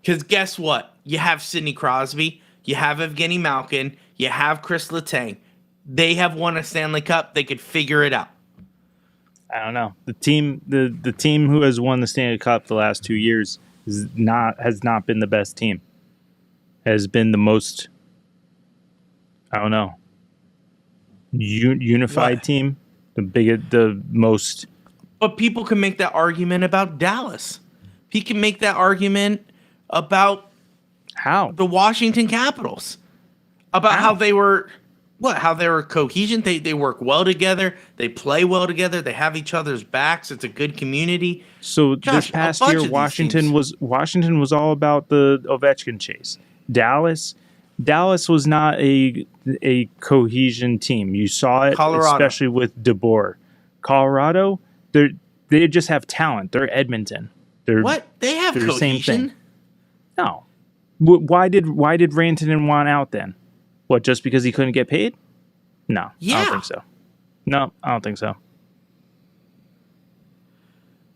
Speaker 2: Because guess what? You have Sidney Crosby, you have Evgeni Malkin, you have Chris Letang. They have won a Stanley Cup. They could figure it out.
Speaker 1: I don't know. The team who has won the Stanley Cup the last 2 years has not been the best team. Has been the most, I don't know, unified team, the most.
Speaker 2: But people can make that argument about Dallas. He can make that argument about the Washington Capitals, about how they were cohesion. They work well together. They play well together. They have each other's backs. It's a good community.
Speaker 1: So
Speaker 2: Josh,
Speaker 1: this past year, Washington was all about the Ovechkin chase. Dallas was not a cohesion team. You saw it,
Speaker 2: Colorado.
Speaker 1: Especially with DeBoer. Colorado, they just have talent. They're Edmonton.
Speaker 2: What? They have
Speaker 1: they're
Speaker 2: cohesion?
Speaker 1: The same thing. No. Why did Rantanen want out then? What, just because he couldn't get paid? No,
Speaker 2: Yeah.
Speaker 1: I don't think so. No, I don't think so.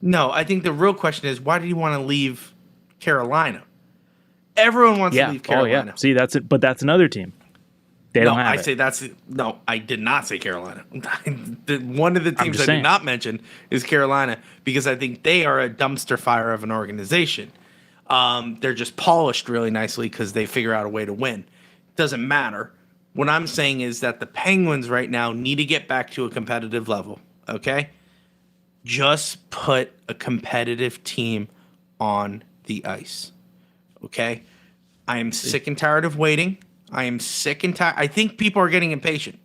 Speaker 2: No, I think the real question is, why did he want to leave Carolina? Everyone wants to leave Carolina.
Speaker 1: Oh, yeah. See, that's it. But that's another team. They don't have it.
Speaker 2: No, I did not say Carolina. One of the teams I
Speaker 1: saying.
Speaker 2: did not mention is Carolina because I think they are a dumpster fire of an organization. They're just polished really nicely because they figure out a way to win. Doesn't matter. What I'm saying is that the Penguins right now need to get back to a competitive level, okay? Just put a competitive team on the ice, okay? I am sick and tired of waiting. I am sick and tired. I think people are getting impatient.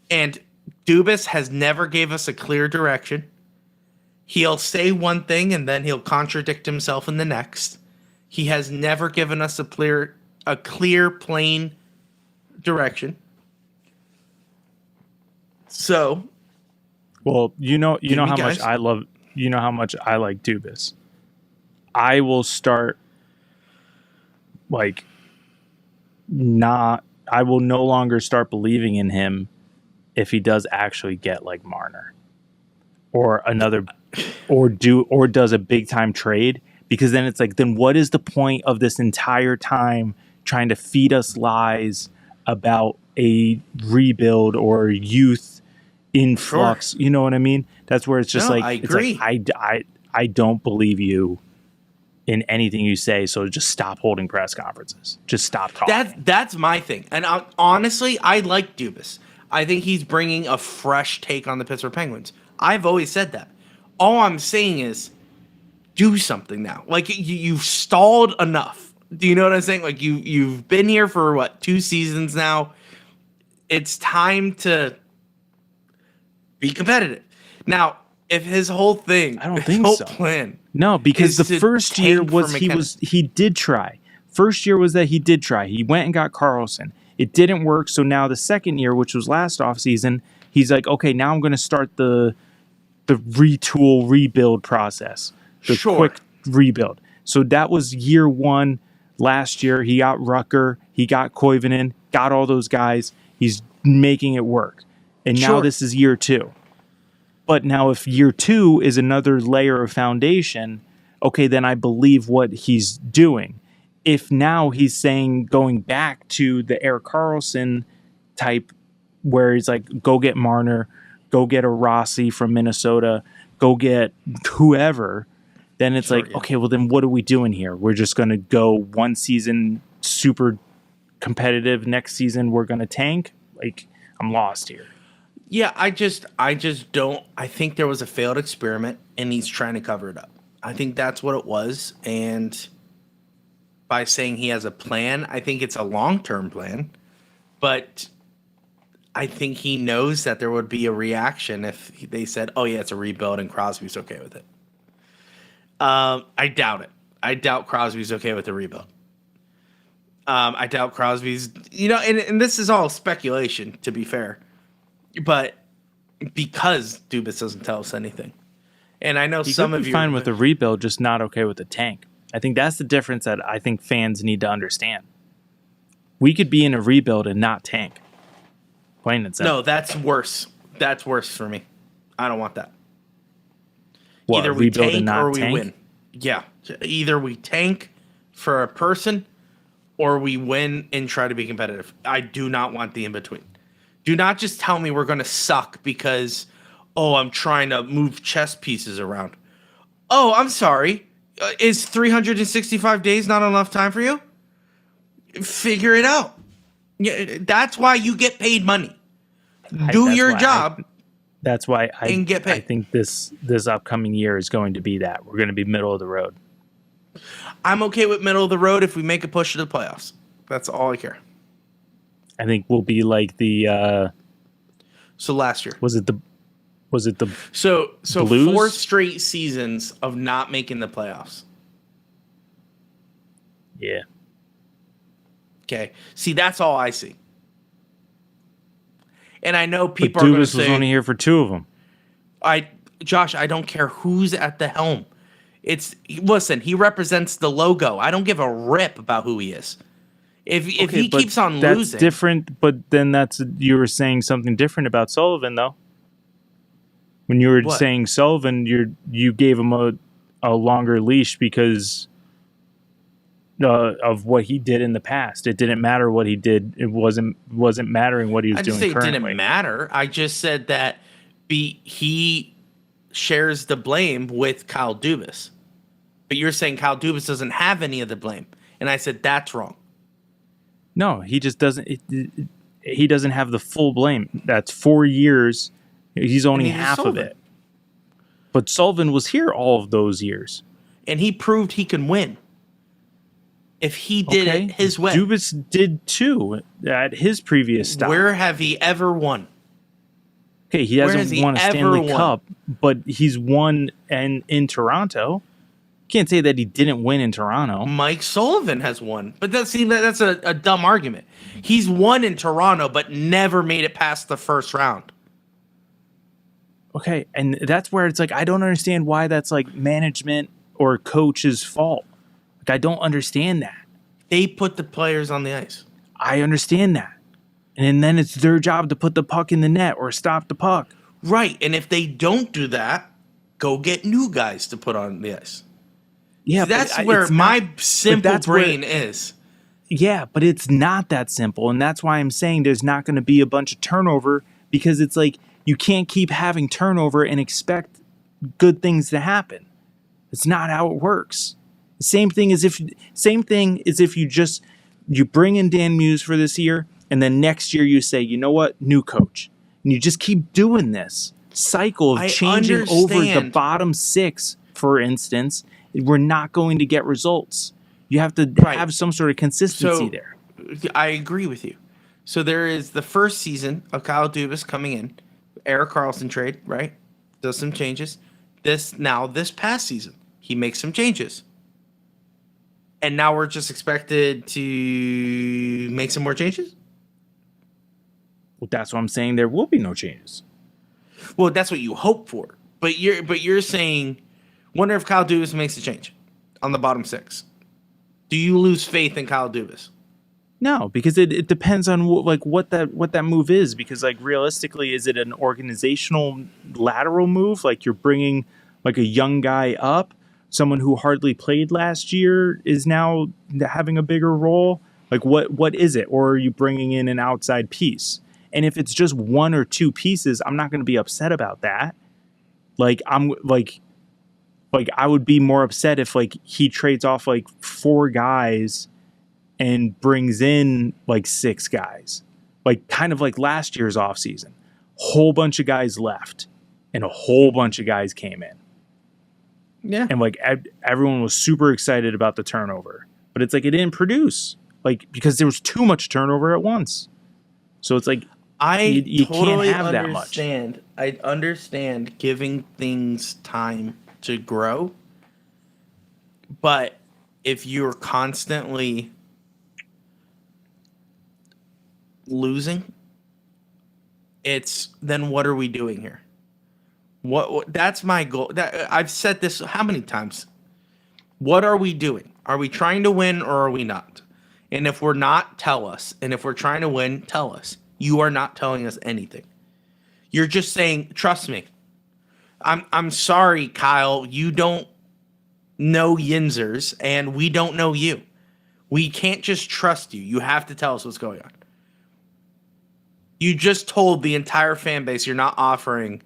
Speaker 2: And Dubas has never gave us a clear direction. He'll say one thing and then he'll contradict himself in the next. He has never given us a clear, plain direction. So,
Speaker 1: well, you know how much I love. You know how much I like Dubas. I will start like I will no longer start believing in him if he does actually get like Marner or another or does a big time trade, because then it's like, then what is the point of this entire time trying to feed us lies about a rebuild or youth influx?
Speaker 2: Sure.
Speaker 1: You know what I mean? That's where it's just
Speaker 2: No,
Speaker 1: like,
Speaker 2: I
Speaker 1: it's like,
Speaker 2: agree.
Speaker 1: I don't believe you in anything you say, so just stop holding press conferences. Just stop talking.
Speaker 2: That's my thing. And honestly, I like Dubas. I think he's bringing a fresh take on the Pittsburgh Penguins. I've always said that. All I'm saying is do something now. Like you've stalled enough. Do you know what I'm saying? Like you've been here for what, 2 seasons now. It's time to be competitive. Now, if his whole thing,
Speaker 1: I don't
Speaker 2: his
Speaker 1: think
Speaker 2: whole
Speaker 1: so.
Speaker 2: plan,
Speaker 1: No, because
Speaker 2: is
Speaker 1: the
Speaker 2: to
Speaker 1: first year
Speaker 2: tank for McKinnon.
Speaker 1: he did try. First year was that he did try. He went and got Carlson. It didn't work. So now the second year, which was last offseason, he's like, okay, now I'm going to start the retool rebuild process, the
Speaker 2: Sure.
Speaker 1: quick rebuild. So that was year 1 last year. He got Rucker, he got Koivunen, got all those guys. He's making it work. And now
Speaker 2: Sure.
Speaker 1: this is year 2. But now if year 2 is another layer of foundation, okay, then I believe what he's doing. If now he's saying going back to the Erik Karlsson type where he's like, go get Marner, go get a Rossi from Minnesota, go get whoever, then it's
Speaker 2: Sure,
Speaker 1: like,
Speaker 2: yeah.
Speaker 1: okay, well then what are we doing here? We're just going to go one season super competitive. Next season we're going to tank. Like, I'm lost here.
Speaker 2: Yeah, I just don't. I think there was a failed experiment, and he's trying to cover it up. I think that's what it was, and by saying he has a plan, I think it's a long-term plan, but I think he knows that there would be a reaction if they said, "Oh yeah, it's a rebuild," and Crosby's okay with it. I doubt it. I doubt Crosby's okay with the rebuild. I doubt Crosby's, and this is all speculation, to be fair. But because Dubas doesn't tell us anything, and I know
Speaker 1: He
Speaker 2: some
Speaker 1: could
Speaker 2: of
Speaker 1: be
Speaker 2: you
Speaker 1: fine with the rebuild, just not okay with the tank. I think that's the difference that I think fans need to understand. We could be in a rebuild and not tank. Plain and simple.
Speaker 2: No, that's worse. That's worse for me. I don't want that.
Speaker 1: What,
Speaker 2: Either
Speaker 1: a
Speaker 2: we
Speaker 1: rebuild
Speaker 2: tank
Speaker 1: and not
Speaker 2: or we
Speaker 1: tank?
Speaker 2: win. Yeah, either we tank for a person or we win and try to be competitive. I do not want the in between. Do not just tell me we're going to suck because, I'm trying to move chess pieces around. Oh, I'm sorry. Is 365 days not enough time for you? Figure it out. Yeah, that's why you get paid money. Do
Speaker 1: That's
Speaker 2: your
Speaker 1: why
Speaker 2: job.
Speaker 1: That's why
Speaker 2: And get paid.
Speaker 1: I think this upcoming year is going to be that. We're going to be middle of the road.
Speaker 2: I'm okay with middle of the road if we make a push to the playoffs. That's all I care.
Speaker 1: I think we'll be like the
Speaker 2: So last year.
Speaker 1: was it the
Speaker 2: So
Speaker 1: Blues?
Speaker 2: 4 straight seasons of not making the playoffs.
Speaker 1: yeah.
Speaker 2: Okay. See, that's all I see. And I know
Speaker 1: But
Speaker 2: people are going to
Speaker 1: Dubas was
Speaker 2: say,
Speaker 1: only here for 2 of them.
Speaker 2: Josh, I don't care who's at the helm. Listen, he represents the logo. I don't give a rip about who he is. If he
Speaker 1: but
Speaker 2: keeps on
Speaker 1: that's
Speaker 2: losing,
Speaker 1: different. But then you were saying something different about Sullivan, though. When you were
Speaker 2: What?
Speaker 1: saying Sullivan, you gave him a longer leash because of what he did in the past. It didn't matter what he did. It wasn't mattering what he was
Speaker 2: I just
Speaker 1: doing
Speaker 2: say it
Speaker 1: currently.
Speaker 2: didn't matter. I just said that he shares the blame with Kyle Dubas. But you're saying Kyle Dubas doesn't have any of the blame. And I said that's wrong.
Speaker 1: No, he just doesn't. He doesn't have the full blame. That's 4 years. He's owning
Speaker 2: neither is
Speaker 1: half of
Speaker 2: Sullivan.
Speaker 1: it. But Sullivan was here all of those years.
Speaker 2: And he proved he can win. If he did it his way.
Speaker 1: Dubas did too at his previous stop.
Speaker 2: Where have he ever won?
Speaker 1: Okay, he
Speaker 2: Where
Speaker 1: hasn't
Speaker 2: has he
Speaker 1: won a
Speaker 2: ever
Speaker 1: Stanley
Speaker 2: won?
Speaker 1: Cup, but he's won in Toronto. Can't say that he didn't win in Toronto.
Speaker 2: Mike Sullivan has won. But that's a dumb argument. He's won in Toronto, but never made it past the first round.
Speaker 1: Okay, and that's where it's like, I don't understand why that's like management or coach's fault. Like, I don't understand that.
Speaker 2: They put the players on the ice.
Speaker 1: I understand that. And then it's their job to put the puck in the net or stop the puck.
Speaker 2: Right. And if they don't do that, go get new guys to put on the ice.
Speaker 1: Yeah,
Speaker 2: See, that's where my simple brain is.
Speaker 1: Yeah, but it's not that simple. And that's why I'm saying there's not going to be a bunch of turnover, because it's like you can't keep having turnover and expect good things to happen. It's not how it works. The same thing as if you bring in Dan Muse for this year, and then next year you say, you know what, new coach. And you just keep doing this cycle of changing over the bottom six, for instance. We're not going to get results. You have to have some sort of consistency there.
Speaker 2: I agree with you. So there is the first season of Kyle Dubas coming in, Erik Karlsson trade, right? Does some changes. This past season, he makes some changes. And now we're just expected to make some more changes?
Speaker 1: Well, that's what I'm saying. There will be no changes.
Speaker 2: Well, that's what you hope for. But you're saying, wonder if Kyle Dubas makes a change on the bottom six. Do you lose faith in Kyle Dubas?
Speaker 1: No, because it depends on what that move is. Because realistically, is it an organizational lateral move? Like you're bringing a young guy up, someone who hardly played last year is now having a bigger role. Like what is it? Or are you bringing in an outside piece? And if it's just one or two pieces, I'm not going to be upset about that. I would be more upset if he trades off four guys and brings in six guys, kind of like last year's offseason. Whole bunch of guys left and a whole bunch of guys came in.
Speaker 2: Yeah.
Speaker 1: And everyone was super excited about the turnover, but it's it didn't produce because there was too much turnover at once. So it's you totally can't have that much.
Speaker 2: I understand giving things time to grow, but if you're constantly losing, then what are we doing here? What that's my goal. I've said this how many times? What are we doing? Are we trying to win or are we not? And if we're not, tell us. And if we're trying to win, tell us. You are not telling us anything. You're just saying, trust me. I'm sorry, Kyle. You don't know Yinzers, and we don't know you. We can't just trust you. You have to tell us what's going on. You just told the entire fan base you're not offering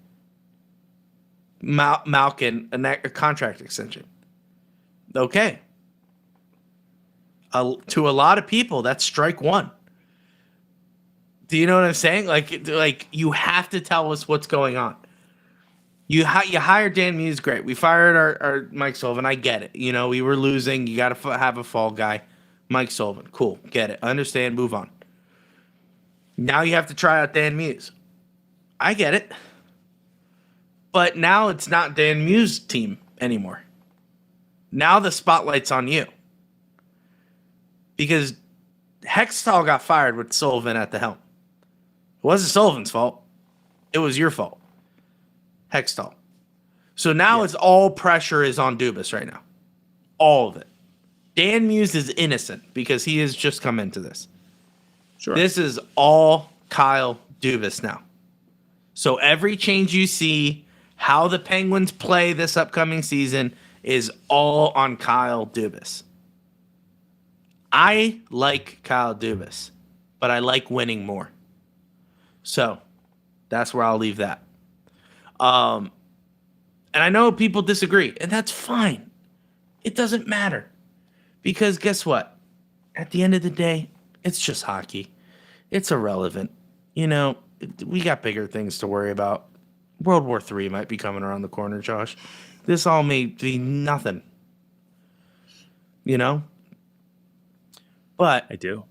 Speaker 2: Malkin a contract extension. Okay. To a lot of people, that's strike one. Do you know what I'm saying? You have to tell us what's going on. You hired Dan Muse, great. We fired our Mike Sullivan. I get it. We were losing. You got to have a fall guy. Mike Sullivan, cool. Get it. Understand. Move on. Now you have to try out Dan Muse. I get it. But now it's not Dan Muse's team anymore. Now the spotlight's on you. Because Hextall got fired with Sullivan at the helm. It wasn't Sullivan's fault. It was your fault. Hextall. So now it's all pressure is on Dubas right now. All of it. Dan Muse is innocent because he has just come into this.
Speaker 1: Sure.
Speaker 2: This is all Kyle Dubas now. So every change you see, how the Penguins play this upcoming season is all on Kyle Dubas. I like Kyle Dubas, but I like winning more. So that's where I'll leave that. And I know people disagree, and that's fine. It doesn't matter. Because guess what? At the end of the day, it's just hockey. It's irrelevant. We got bigger things to worry about. World War III might be coming around the corner, Josh. This all may be nothing. But
Speaker 1: I do.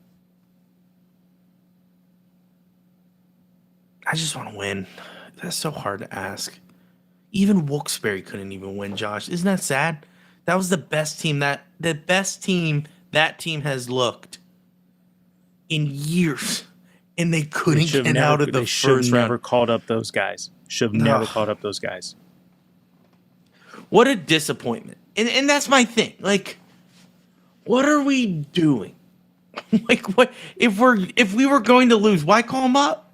Speaker 2: I just want to win. That's so hard to ask. Even Wilkes-Barre couldn't even win, Josh. Isn't that sad? That was the best team that team has looked in years, and they couldn't get out of the first round.
Speaker 1: They should have never called up those guys. Should have never called up those guys.
Speaker 2: What a disappointment. And that's my thing. What are we doing? Like, what if we were going to lose? Why call him up?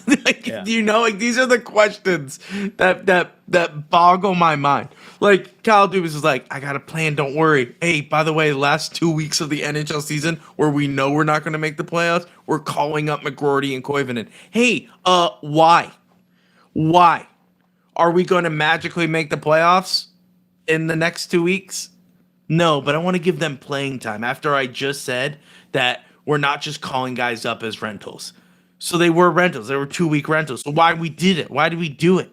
Speaker 2: Like, these are the questions that boggle my mind. Like, Kyle Dubas is like, I got a plan. Don't worry. Hey, by the way, last 2 weeks of the NHL season where we know we're not going to make the playoffs, we're calling up McGroarty and Koivunen. Hey, why? Why are we going to magically make the playoffs in the next 2 weeks? No, but I want to give them playing time after I just said that we're not just calling guys up as rentals. So they were rentals. They were 2-week rentals. So why we did it? Why did we do it?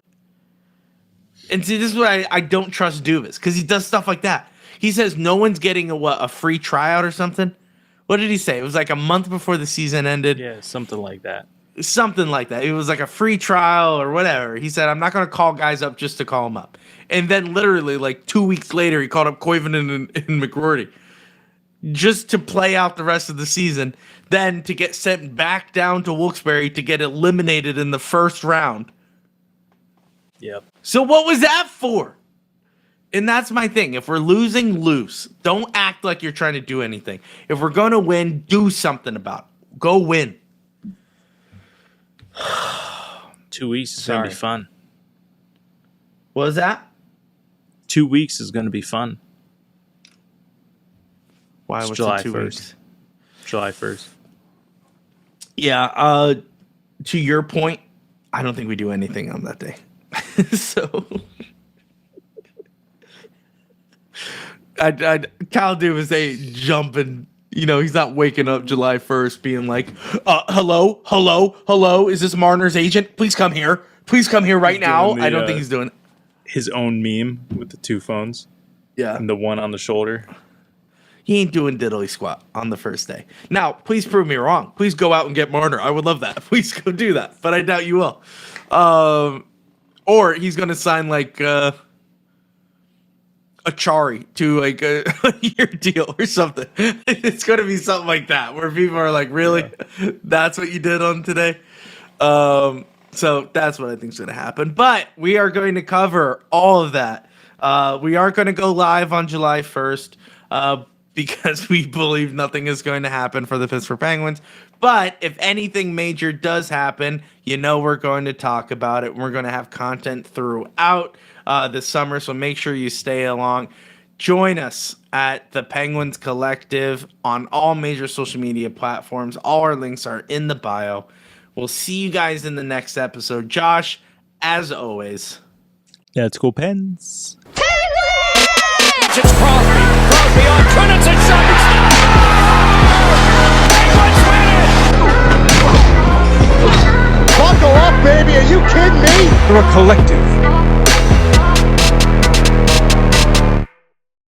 Speaker 2: And see, this is what I don't trust Dubas, because he does stuff like that. He says no one's getting a free tryout or something. What did he say? It was like a month before the season ended.
Speaker 1: Yeah, something like that.
Speaker 2: Something like that. It was like a free trial or whatever. He said, I'm not going to call guys up just to call them up. And then literally like 2 weeks later, he called up Koivunen and McGroarty just to play out the rest of the season, then to get sent back down to Wilkes-Barre to get eliminated in the first round.
Speaker 1: Yep.
Speaker 2: So what was that for? And that's my thing. If we're losing, lose. Don't act like you're trying to do anything. If we're going to win, do something about it. Go win.
Speaker 1: 2 weeks is going to be fun.
Speaker 2: What was that?
Speaker 1: 2 weeks is going to be fun.
Speaker 2: Why?
Speaker 1: It's
Speaker 2: What's
Speaker 1: July
Speaker 2: in 2
Speaker 1: 1st.
Speaker 2: weeks?
Speaker 1: July 1st.
Speaker 2: Yeah. To your point, I don't think we do anything on that day. So, Kyle Dubas ain't jumping. You know, he's not waking up July 1st being like, hello, is this Marner's agent? Please come here. Please come here right now. I don't think he's doing it.
Speaker 1: His own meme with the two phones.
Speaker 2: Yeah.
Speaker 1: And the one on the shoulder.
Speaker 2: He ain't doing diddly squat on the first day. Now, please prove me wrong. Please go out and get Marner. I would love that. Please go do that. But I doubt you will. Or he's going to sign like Achari to like a year deal or something. It's going to be something like that where people are like, really? Yeah. That's what you did on today? So that's what I think is going to happen. But we are going to cover all of that. We are going to go live on July 1st because we believe nothing is going to happen for the Pittsburgh Penguins. But if anything major does happen, you know we're going to talk about it. We're going to have content throughout the summer, so make sure you stay along. Join us at the Penguins Collective on all major social media platforms. All our links are in the bio. We'll see you guys in the next episode. Josh, as always.
Speaker 1: Let's go Pens.
Speaker 3: It's Crosby. Crosby on Trinity shot. Penguins win it!
Speaker 4: Buckle up, baby. Are you kidding me?
Speaker 5: We're a collective.